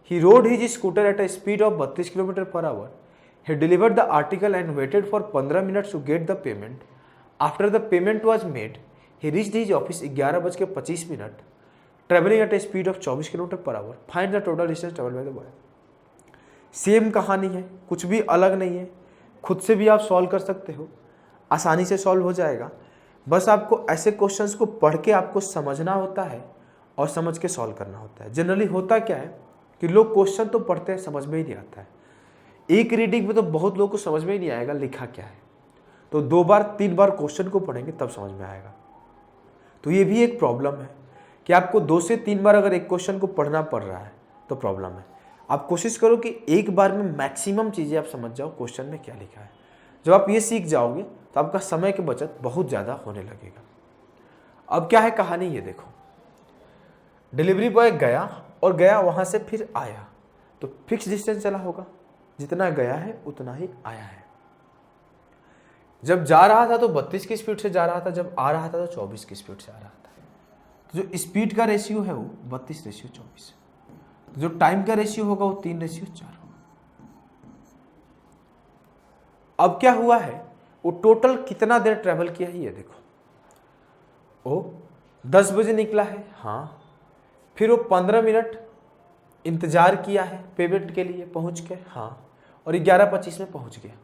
He rode his scooter at a speed of 32 km per hour. He delivered the article and waited for 15 minutes to get the payment. After the payment was made, he reached his office 11:25, traveling at a speed of 24 km per hour. Find the total distance traveled by the boy. Same कहानी है, कुछ भी अलग नहीं है, खुद से भी आप सॉल्व कर सकते हो, आसानी से सॉल्व हो जाएगा। बस आपको ऐसे क्वेश्चंस को पढ़ के आपको समझना होता है और समझ के सॉल्व करना होता है। जनरली होता क्या है कि लोग क्वेश्चन तो पढ़ते हैं, समझ में ही नहीं आता है। एक रीडिंग में तो बहुत लोगों को समझ में ही नहीं आएगा लिखा क्या है, तो 2 बार 3 बार क्वेश्चन को पढ़ेंगे तब समझ में आएगा। तो ये भी एक प्रॉब्लम है कि आपको 2 से 3 बार अगर एक क्वेश्चन को पढ़ना पड़ रहा है तो प्रॉब्लम है। आप कोशिश करो कि एक बार में मैक्सिमम चीज़ें आप समझ जाओ क्वेश्चन में क्या लिखा है। जब आप ये सीख जाओगे तो आपका समय की बचत बहुत ज़्यादा होने लगेगा। अब क्या है कहानी, ये देखो। डिलीवरी बॉय गया और गया वहाँ से फिर आया, तो फिक्स डिस्टेंस चला होगा, जितना गया है उतना ही आया है। जब जा रहा था तो 32 की स्पीड से जा रहा था, जब आ रहा था तो 24 की स्पीड से आ रहा था। तो जो स्पीड का रेशियो है वो 32:24, जो टाइम का रेशियो होगा वो 3:4 होगा। अब क्या हुआ है, वो टोटल कितना देर ट्रेवल किया है ये देखो। वो 10 बजे निकला है, हाँ, फिर वो 15 मिनट इंतजार किया है पेमेंट के लिए, पहुंच के, हाँ, और 11:25 में पहुंच गया।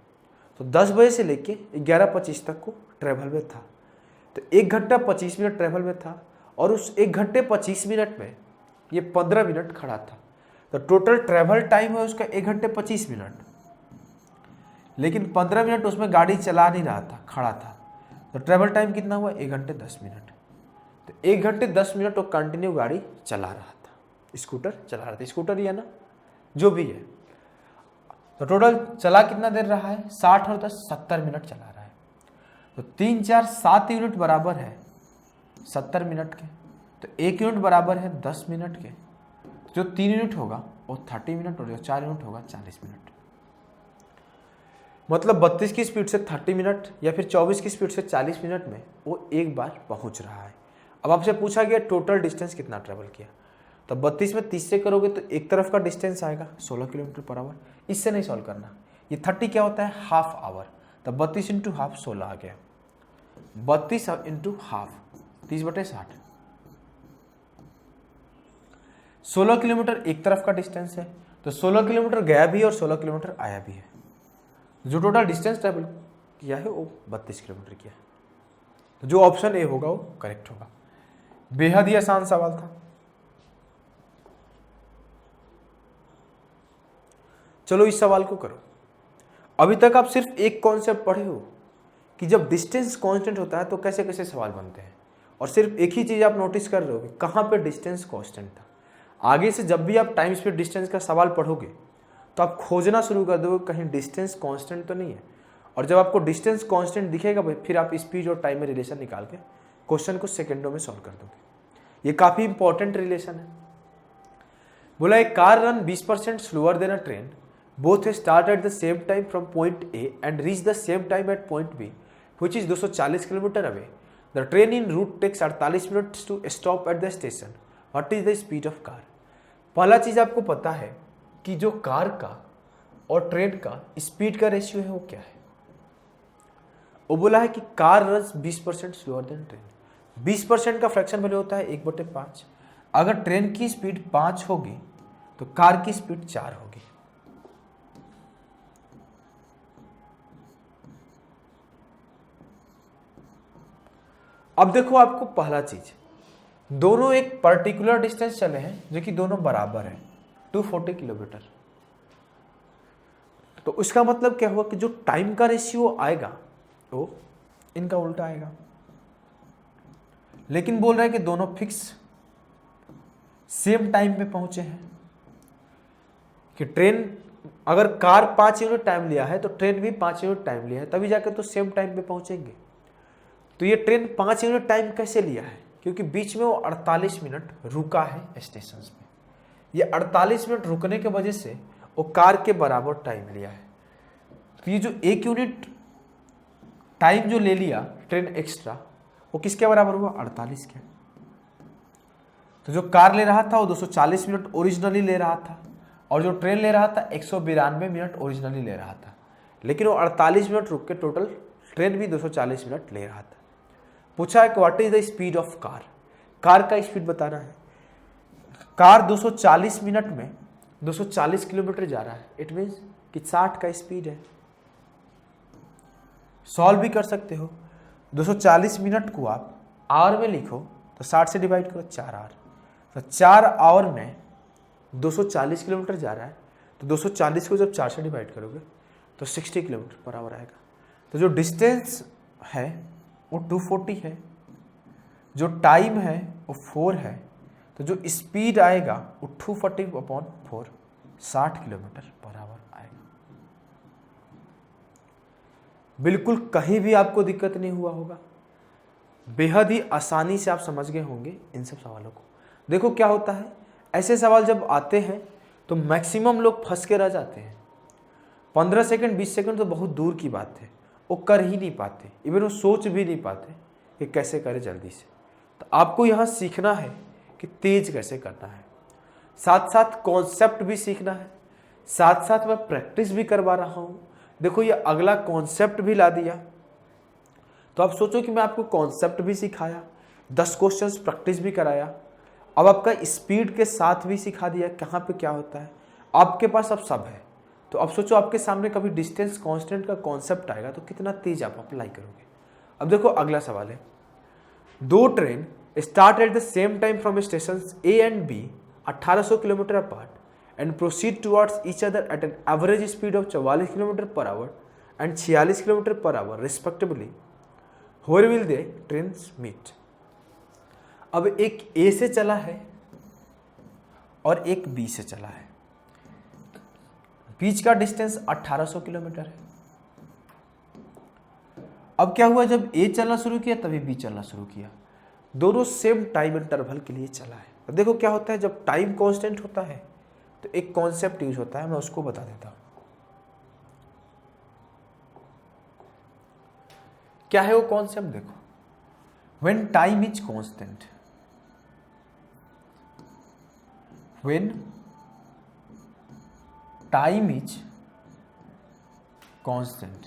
तो 10 बजे से लेके 11:25 तक को ट्रेवल में था, तो 1 घंटा 25 मिनट ट्रेवल में था, और उस 1 घंटे 25 मिनट में ये 15 मिनट खड़ा था। तो टोटल ट्रेवल टाइम है उसका 1 घंटे 25 मिनट, लेकिन 15 मिनट उसमें गाड़ी चला नहीं रहा था, खड़ा था। तो ट्रेवल टाइम कितना हुआ, 1 घंटे 10 मिनट। तो 1 घंटे 10 मिनट वो कंटिन्यू गाड़ी चला रहा था, स्कूटर चला रहा था, स्कूटर ही है ना, जो भी है। तो टोटल चला कितना देर रहा है, 60 और 10 70 मिनट चला रहा है। तो 3 4 7 यूनिट बराबर है 70 मिनट के, तो 1 यूनिट बराबर है 10 मिनट के। जो 3 यूनिट होगा वो 30 मिनट, और जो 4 यूनिट होगा 40 मिनट। मतलब 32 की स्पीड से 30 मिनट या फिर 24 की स्पीड से 40 मिनट में वो एक बार पहुंच रहा है। अब आपसे पूछा गया टोटल डिस्टेंस कितना ट्रेवल किया, तो 32 में 30 से करोगे तो एक तरफ का डिस्टेंस आएगा 16 किलोमीटर पर आवर। इससे नहीं सॉल्व करना, ये 30 क्या होता है, हाफ आवर। तो 32 इंटू हाफ 16 आ गया, 32 इंटू हाफ 30/60। 16 किलोमीटर एक तरफ का डिस्टेंस है, तो 16 किलोमीटर गया भी और 16 किलोमीटर आया भी है। जो टोटल डिस्टेंस ट्रेवल किया है वो 32 किलोमीटर किया है। तो जो ऑप्शन ए होगा वो करेक्ट होगा। बेहद ही आसान सवाल था। चलो इस सवाल को करो। अभी तक आप सिर्फ एक कॉन्सेप्ट पढ़े हो कि जब डिस्टेंस कांस्टेंट होता है तो कैसे कैसे सवाल बनते हैं, और सिर्फ एक ही चीज आप नोटिस कर रहे हो कि कहाँ पे डिस्टेंस कांस्टेंट था। आगे से जब भी आप टाइम स्पीड डिस्टेंस का सवाल पढ़ोगे तो आप खोजना शुरू कर दोगे कहीं डिस्टेंस कांस्टेंट तो नहीं है, और जब आपको डिस्टेंस कांस्टेंट दिखेगा फिर आप स्पीड और टाइम में रिलेशन निकाल के क्वेश्चन को सेकेंडों में सॉल्व कर दोगे। ये काफ़ी इंपॉर्टेंट रिलेशन है। बोला एक car run 20% slower than a train, both start at the same time from point A and reach the same time at point B which is 240 kilometre away. The train in route takes 48 minutes to stop at the station. What is the speed of car. पहला चीज आपको पता है कि जो car का और train का स्पीड का रेशियो है वो क्या है। वो बोला है कि car run 20% slower then train. 20% का फ्रैक्शन वैल्यू होता है 1/5। अगर ट्रेन की स्पीड 5 होगी तो कार की स्पीड 4 होगी। अब देखो आपको पहला चीज, दोनों एक पर्टिकुलर डिस्टेंस चले हैं जो कि दोनों बराबर है 240 किलोमीटर। तो उसका मतलब क्या हुआ कि जो टाइम का रेशियो आएगा वो इनका उल्टा आएगा। लेकिन बोल रहा है कि दोनों फिक्स सेम टाइम पे पहुंचे हैं, कि ट्रेन अगर कार 5 यूनिट टाइम लिया है तो ट्रेन भी 5 यूनिट टाइम लिया है, तभी जाकर तो सेम टाइम पे पहुंचेंगे। तो ये ट्रेन 5 यूनिट टाइम कैसे लिया है, क्योंकि बीच में वो 48 मिनट रुका है स्टेशन पे। ये 48 मिनट रुकने के वजह से वो कार के बराबर टाइम लिया है। तो ये जो 1 यूनिट टाइम जो ले लिया ट्रेन एक्स्ट्रा, वो किसके बराबर हुआ, 48 के। तो जो कार ले रहा था वो 240 मिनट ओरिजिनली ले रहा था, और जो ट्रेन ले रहा था 192 मिनट ओरिजिनली ले रहा था, लेकिन वो 48 मिनट रुक के टोटल ट्रेन भी 240 मिनट ले रहा था। पूछा है कि what is the speed of car, car का स्पीड बताना है। कार 240 मिनट में 240 किलोमीटर जा रहा है, इट मीन्स कि 60 का स्पीड है। सॉल्व भी कर सकते हो, 240 मिनट को आप आवर में लिखो तो 60 से डिवाइड करो 4 आवर, तो 4 आवर में 240 किलोमीटर जा रहा है, तो 240 को जब 4 से डिवाइड करोगे तो 60 किलोमीटर पर आवर आएगा। तो जो डिस्टेंस है वो 240 है, जो टाइम है वो 4 है, तो जो स्पीड आएगा वो 240/4 60 किलोमीटर पर आवर आएगा। बिल्कुल कहीं भी आपको दिक्कत नहीं हुआ होगा, बेहद ही आसानी से आप समझ गए होंगे इन सब सवालों को। देखो क्या होता है, ऐसे सवाल जब आते हैं तो मैक्सिमम लोग फंस के रह जाते हैं। 15 सेकंड 20 सेकंड तो बहुत दूर की बात है, वो कर ही नहीं पाते, इवन वो सोच भी नहीं पाते कि कैसे करें जल्दी से। तो आपको यहाँ सीखना है कि तेज कैसे करना है, साथ साथ कॉन्सेप्ट भी सीखना है, साथ साथ मैं प्रैक्टिस भी करवा रहा हूँ। देखो ये अगला कॉन्सेप्ट भी ला दिया, तो आप सोचो कि मैं आपको कॉन्सेप्ट भी सिखाया, 10 क्वेश्चंस प्रैक्टिस भी कराया, अब आपका स्पीड के साथ भी सिखा दिया कहाँ पे क्या होता है, आपके पास अब सब है। तो अब सोचो आपके सामने कभी डिस्टेंस कांस्टेंट का कॉन्सेप्ट आएगा तो कितना तेज आप अप्लाई करोगे। अब देखो अगला सवाल है, 2 train start at the same time from station A and B 1800 kilometre apart and proceed towards each other at an average speed of 44 kilometre per hour and 46 kilometre per hour respectively, where will they trains meet. अब एक ए से चला है और एक B से चला है, बीच का डिस्टेंस 1800 किलोमीटर है। अब क्या हुआ, जब ए चलना शुरू किया तभी बी चलना शुरू किया, दोनों सेम टाइम इंटरवल के लिए चला है। अब देखो क्या होता है, जब टाइम कांस्टेंट होता है तो एक कॉन्सेप्ट यूज होता है, मैं उसको बता देता हूं। क्या है वो कॉन्सेप्ट, देखो, when time is constant, when time is constant,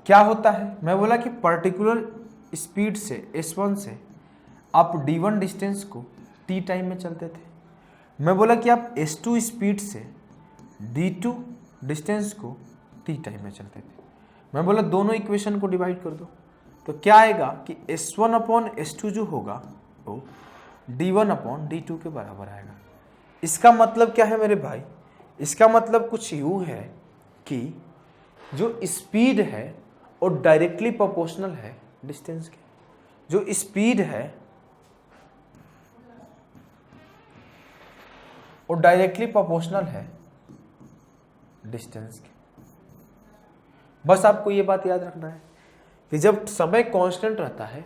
क्या होता है, मैं बोला कि पर्टिकुलर स्पीड से S1 से आप D1 डिस्टेंस को T टाइम में चलते थे। मैं बोला कि आप S2 स्पीड से D2 डिस्टेंस को T टाइम में चलते थे। मैं बोला दोनों इक्वेशन को डिवाइड कर दो, तो क्या आएगा कि S1/S2 जो होगा वो D1/D2 के बराबर आएगा। इसका मतलब क्या है मेरे भाई, इसका मतलब कुछ यूँ है कि जो स्पीड है वो डायरेक्टली प्रोपोर्शनल है डिस्टेंस के, जो स्पीड है वो डायरेक्टली प्रोपोर्शनल है डिस्टेंस के। बस आपको ये बात याद रखना है कि जब समय कांस्टेंट रहता है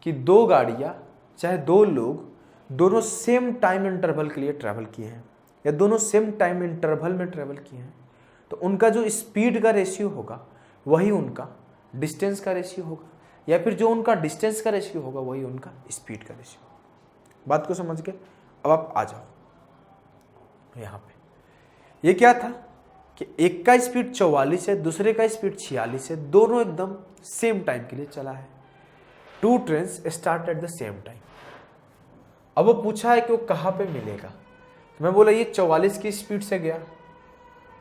कि 2 गाड़ियाँ चाहे 2 लोग दोनों सेम टाइम इंटरवल के लिए ट्रैवल किए हैं या दोनों सेम टाइम इंटरवल में ट्रैवल किए हैं, तो उनका जो स्पीड का रेशियो होगा वही उनका डिस्टेंस का रेशियो होगा, या फिर जो उनका डिस्टेंस का रेशियो होगा वही उनका स्पीड का रेशियो होगा। बात को समझ के अब आप आ जाओ यहाँ पे। ये क्या था कि एक का स्पीड 44 है, दूसरे का स्पीड 46 है, दोनों एकदम सेम टाइम के लिए चला है। 2 trains start at the same time. अब वो पूछा है कि वो कहाँ पे मिलेगा, तो मैं बोला ये 44 की स्पीड से गया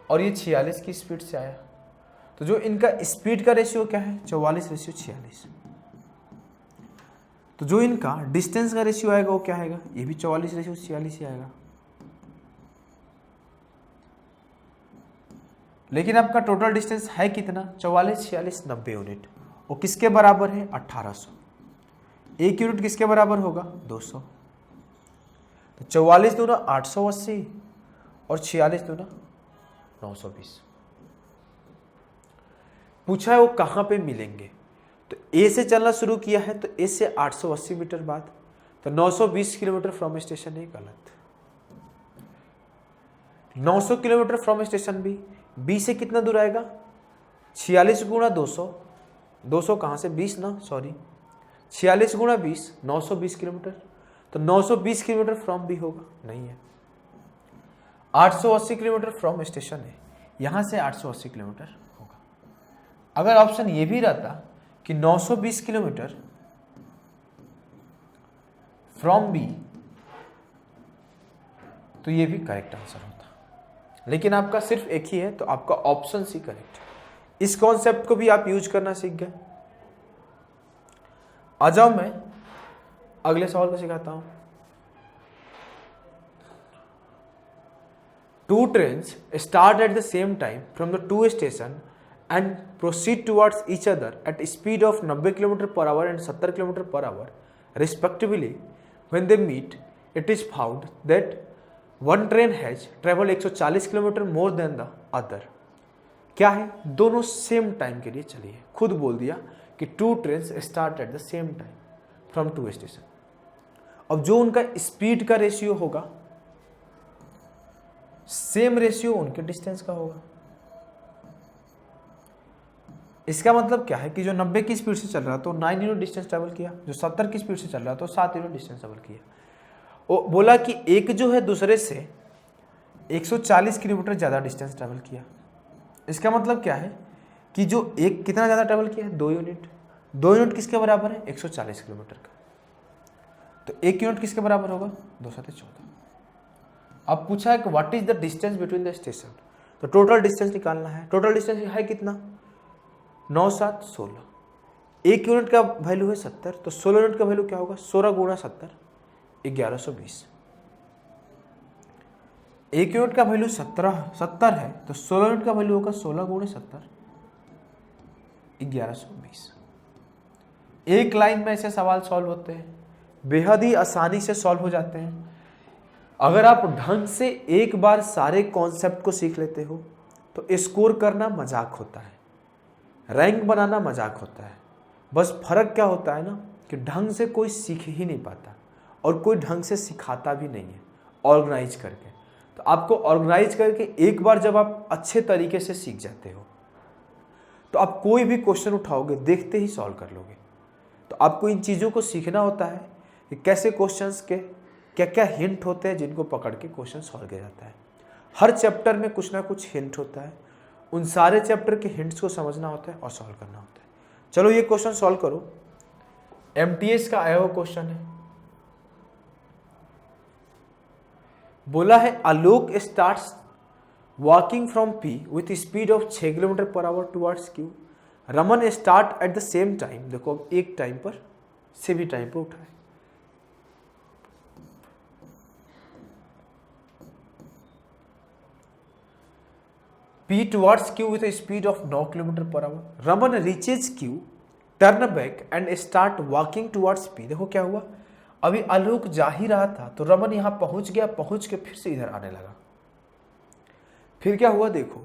और ये 46 की स्पीड से आया, तो जो इनका स्पीड का रेशियो क्या है 44/46। तो जो इनका डिस्टेंस का रेशियो आएगा वो क्या आएगा, ये भी 44/46 ही आएगा। लेकिन आपका टोटल डिस्टेंस है कितना, 44, 46, 90 यूनिट। वो किसके बराबर है 1800। एक यूनिट किसके बराबर होगा 200। तो 44 दूना 880 और 46 दूना 920। पूछा है वो कहाँ पे मिलेंगे, तो ए से चलना शुरू किया है तो ए से 880 मीटर बाद, तो 920 किलोमीटर फ्रॉम स्टेशन है गलत। 900 किलोमीटर फ्रॉम स्टेशन बी से कितना दूर आएगा 46 गुणा 200 200 कहाँ से 20 ना, सॉरी 46 गुणा 20 920 किलोमीटर। तो 920 किलोमीटर फ्रॉम बी होगा, नहीं है। 880 किलोमीटर फ्रॉम स्टेशन है, यहाँ से 880 किलोमीटर होगा। अगर ऑप्शन ये भी रहता कि 920 किलोमीटर फ्रॉम बी, तो ये भी करेक्ट आंसर होता, लेकिन आपका सिर्फ एक ही है, तो आपका ऑप्शन सी करेक्ट है। इस कॉन्सेप्ट को भी आप यूज करना सीख गए। आ जाओ मैं अगले सवाल को सिखाता हूं। Two trains start at the same time from the two stations and proceed towards each other at a speed of 90 km/h and 70 km/h respectively. When they meet, it is found that one train has traveled 140 km more than the other. क्या है, दोनों same time के लिए चली है। खुद बोल दिया कि two train start at the same time from two station. अब जो उनका स्पीड का रेशियो होगा, सेम रेशियो उनके डिस्टेंस का होगा। इसका मतलब क्या है कि जो 90 की स्पीड से चल रहा तो 9 यूनिट डिस्टेंस ट्रेवल किया, जो 70 की स्पीड से चल रहा तो 7 यूनिट डिस्टेंस ट्रेवल किया। वो बोला कि एक जो है दूसरे से 140 किलोमीटर ज़्यादा डिस्टेंस ट्रेवल किया। इसका मतलब क्या है कि जो एक कितना ज़्यादा ट्रेवल किया है, 2 यूनिट। 2 यूनिट किसके बराबर है, 140 किलोमीटर का। तो 1 यूनिट किसके बराबर होगा, 214। अब पूछा है कि what is the distance between the station, तो टोटल डिस्टेंस निकालना है। टोटल डिस्टेंस है कितना, 9 7 16। 1 यूनिट का वैल्यू है 70, तो 16 यूनिट का वैल्यू क्या होगा, 16 गुणा 70 1120। 1 यूनिट का वैल्यू 70 है, तो 16 यूनिट का वैल्यू होगा 16 गुणे 70 1120। एक लाइन में ऐसे सवाल सॉल्व होते हैं, बेहद ही आसानी से सॉल्व हो जाते हैं। अगर आप ढंग से एक बार सारे कॉन्सेप्ट को सीख लेते हो तो स्कोर करना मजाक होता है, रैंक बनाना मजाक होता है। बस फर्क क्या होता है ना कि ढंग से कोई सीख ही नहीं पाता और कोई ढंग से सिखाता भी नहीं है ऑर्गेनाइज करके। तो आपको ऑर्गेनाइज करके एक बार जब आप अच्छे तरीके से सीख जाते हो तो आप कोई भी क्वेश्चन उठाओगे देखते ही सॉल्व कर लोगे। तो आपको इन चीज़ों को सीखना होता है कि कैसे क्वेश्चंस के क्या क्या हिंट होते हैं जिनको पकड़ के क्वेश्चन सॉल्व किया जाता है। हर चैप्टर में कुछ ना कुछ हिंट होता है, उन सारे चैप्टर के हिंट्स को समझना होता है और सॉल्व करना होता है। चलो ये क्वेश्चन सॉल्व करो, एमटीएस का आया हुआ क्वेश्चन है। बोला है Alok starts walking from P with speed of 6 km/h towards Q. Raman start at the same time. देखो अब एक टाइम पर से भी टाइम पर उठाए। P towards Q with a speed of 9 km/h. Raman reaches Q, turn back and start walking towards P. देखो क्या हुआ, अभी आलोक जा ही रहा था तो रमन यहाँ पहुंच गया, पहुंच के फिर से इधर आने लगा। फिर क्या हुआ देखो,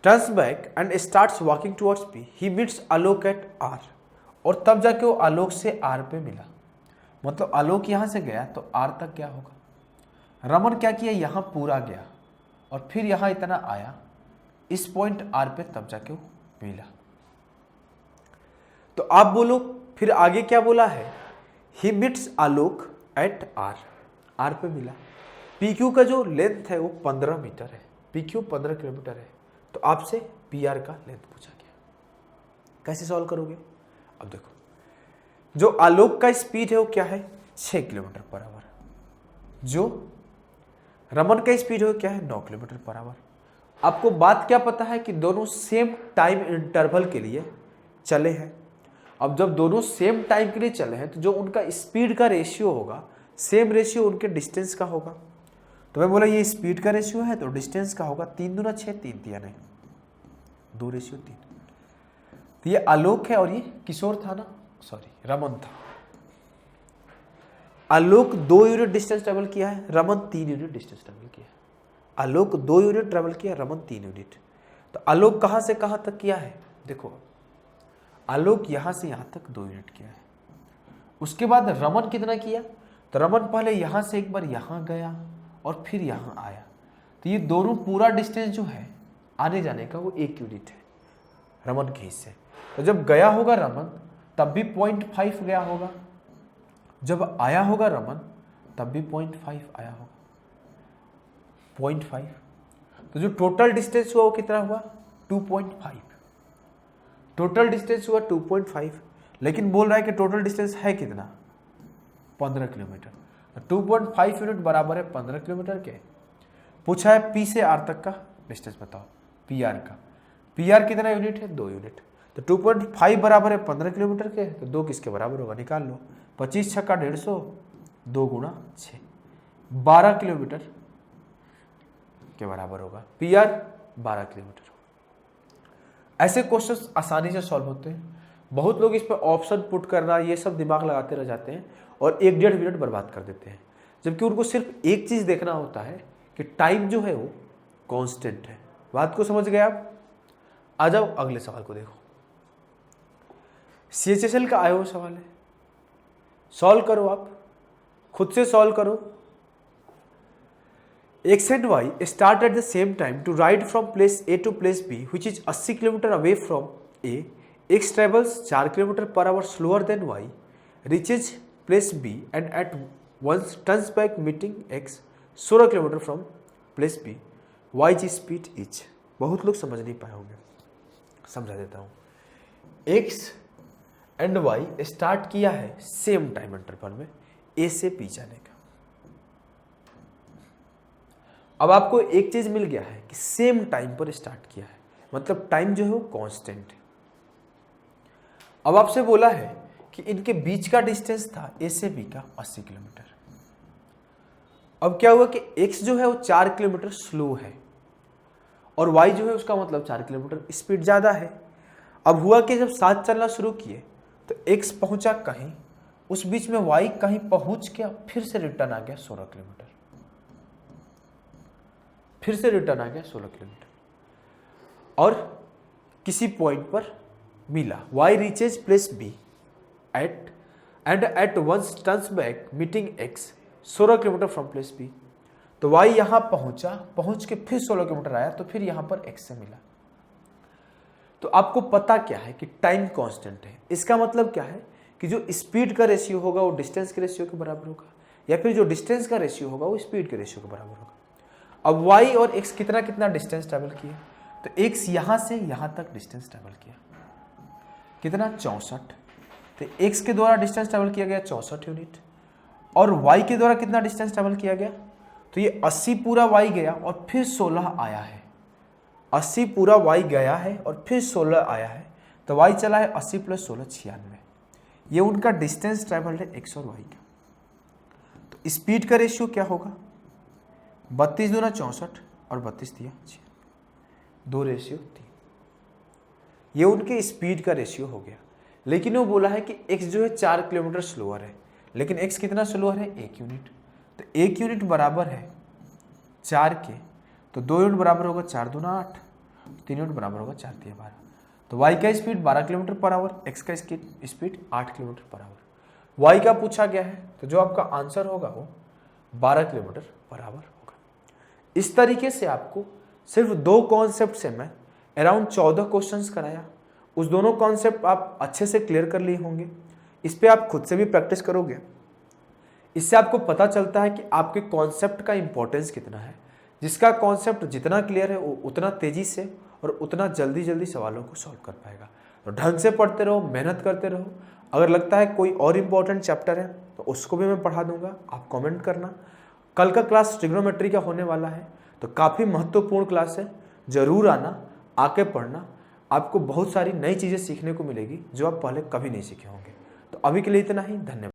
turns back and starts walking towards P. He meets Alok at R. और तब जाके वो आलोक से R पे मिला। मतलब आलोक यहाँ से गया तो R तक क्या होगा। रमन क्या किया, यहाँ पूरा गया और फिर यहां इतना आया, इस पॉइंट आर पे तब जाके वो मिला। तो आप बोलो फिर आगे क्या बोला है, he meets Alok at R, R पे मिला। पी क्यू का जो लेंथ है वो 15 मीटर है, पी क्यू 15 किलोमीटर है। तो आपसे पी आर का लेंथ पूछा गया, कैसे सॉल्व करोगे। अब देखो जो आलोक का स्पीड है वो क्या है, 6 km/h। जो रमन का स्पीड हो क्या है, 9 km/h। आपको बात क्या पता है कि दोनों सेम टाइम इंटरवल के लिए चले हैं। अब जब दोनों सेम टाइम के लिए चले हैं तो जो उनका स्पीड का रेशियो होगा सेम रेशियो उनके डिस्टेंस का होगा। तो मैं बोला ये स्पीड का रेशियो है तो डिस्टेंस का होगा 3 दूना 6, 3 तिया नहीं 2 रेशियो 3। तो ये आलोक है और ये किशोर था ना, सॉरी रमन था। आलोक 2 यूनिट डिस्टेंस ट्रेवल किया है, रमन 3 यूनिट डिस्टेंस ट्रेवल किया है। आलोक 2 यूनिट ट्रेवल किया, रमन 3 यूनिट। तो आलोक कहां से कहां तक किया है, देखो आलोक यहां से यहां तक 2 यूनिट किया है। उसके बाद रमन कितना किया, तो रमन पहले यहां से एक बार यहां गया और फिर यहां आया। तो ये दोनों पूरा डिस्टेंस जो है आने जाने का वो 1 यूनिट है रमन के हिस्से। तो जब गया होगा रमन तब भी 0.5 गया होगा, जब आया होगा रमन तब भी 0.5 आया होगा, 0.5। तो जो टोटल डिस्टेंस हुआ वो कितना हुआ 2.5, टोटल डिस्टेंस हुआ 2.5, लेकिन बोल रहा है कि टोटल डिस्टेंस है कितना 15 किलोमीटर। तो 2.5 यूनिट बराबर है 15 किलोमीटर के। पूछा है पी से आर तक का डिस्टेंस बताओ, पी आर का, पी आर कितना यूनिट है 2 यूनिट। तो 2.5 बराबर है 15 किलोमीटर के, तो 2 किसके बराबर होगा निकाल लो, 25 छक्का 150, 2 गुणा 6, 12 किलोमीटर के बराबर होगा, पी आर 12 किलोमीटर। ऐसे क्वेश्चंस आसानी से सॉल्व होते हैं। बहुत लोग इस पर ऑप्शन पुट करना ये सब दिमाग लगाते रह जाते हैं और 1-1.5 मिनट बर्बाद कर देते हैं, जबकि उनको सिर्फ एक चीज देखना होता है कि टाइम जो है वो कांस्टेंट है। बात को समझ गए आप? आ जाओ अगले सवाल को देखो। CHSL का आया हुआ सवाल है, सॉल्व करो, आप खुद से सॉल्व करो। X and Y start at the same time to ride from place A to place B, which is 80 km away from A. X travels 4 km per hour slower than Y, reaches place B and at once turns back meeting X 16 km from place B. Y की speed etch. बहुत लोग समझ नहीं पाए होंगे, समझा देता हूँ। X एंड Y स्टार्ट किया है सेम टाइम इंटरवल में A से B जाने का। अब आपको एक चीज मिल गया है कि सेम टाइम पर स्टार्ट किया है, मतलब टाइम जो है वो कांस्टेंट है। अब आपसे बोला है कि इनके बीच का डिस्टेंस था ए से बी का 80 किलोमीटर। अब क्या हुआ कि एक्स जो है वो 4 किलोमीटर स्लो है और वाई जो है उसका मतलब 4 किलोमीटर स्पीड ज्यादा है। अब हुआ कि जब साथ चलना शुरू किए तो एक्स पहुंचा कहीं, उस बीच में वाई कहीं पहुंच के फिर से रिटर्न आ गया 16 किलोमीटर, फिर से रिटर्न आ गया 16 किलोमीटर और किसी पॉइंट पर मिला। y reaches place b at once turns back meeting x 16 kilometre from place b। तो y यहां पहुंचा, पहुंच के फिर 16 किलोमीटर आया तो फिर यहां पर x से मिला। तो आपको पता क्या है कि टाइम कांस्टेंट है। इसका मतलब क्या है कि जो स्पीड का रेशियो होगा वो डिस्टेंस के रेशियो के बराबर होगा, या फिर जो डिस्टेंस का रेशियो होगा वो स्पीड के रेशियो के बराबर होगा। अब y और x कितना कितना डिस्टेंस ट्रैवल किया, तो x यहां से यहां तक डिस्टेंस ट्रैवल किया, कितना 64। तो x के द्वारा डिस्टेंस ट्रैवल किया गया 64 यूनिट और y के द्वारा कितना डिस्टेंस ट्रैवल किया गया, तो ये 80 पूरा y गया और फिर 16 आया है। 80 पूरा y गया है और फिर 16 आया है, तो y चला है 80 + 16 96। ये उनका डिस्टेंस ट्रैवल है x और y का। तो स्पीड का रेशियो क्या होगा, 32 दूना 64 और 32 दिया 6, 2 रेशियो 3। ये उनके स्पीड का रेशियो हो गया। लेकिन वो बोला है कि x जो है 4 किलोमीटर स्लोअर है, लेकिन x कितना स्लोअर है 1 यूनिट। तो 1 यूनिट बराबर है 4 के, तो 2 यूनिट बराबर होगा 4 दूना 8, 3 यूनिट बराबर होगा 4 3 12। तो y का speed 12 kilometre per our, x का speed 8 kilometre per our. y का पूछा गया है, तो जो आपका आंसर होगा वो 12 किलोमीटर पर आवर होगा। इस तरीके से आपको सिर्फ 2 कॉन्सेप्ट से मैं अराउंड 14 क्वेश्चंस कराया। उस दोनों कॉन्सेप्ट आप अच्छे से क्लियर कर लिए होंगे। इस पे आप खुद से भी प्रैक्टिस करोगे। इससे आपको पता चलता है कि आपके कॉन्सेप्ट का इंपॉर्टेंस कितना है। जिसका कॉन्सेप्ट जितना क्लियर है वो उतना तेजी से और उतना जल्दी सवालों को सॉल्व कर पाएगा। तो ढंग से पढ़ते रहो, मेहनत करते रहो। अगर लगता है कोई और इम्पोर्टेंट चैप्टर है तो उसको भी मैं पढ़ा दूंगा, आप कमेंट करना। कल का क्लास ट्रिग्नोमेट्री का होने वाला है, तो काफ़ी महत्वपूर्ण क्लास है, ज़रूर आना, आके पढ़ना। आपको बहुत सारी नई चीज़ें सीखने को मिलेगी जो आप पहले कभी नहीं सीखे होंगे। तो अभी के लिए इतना ही, धन्यवाद।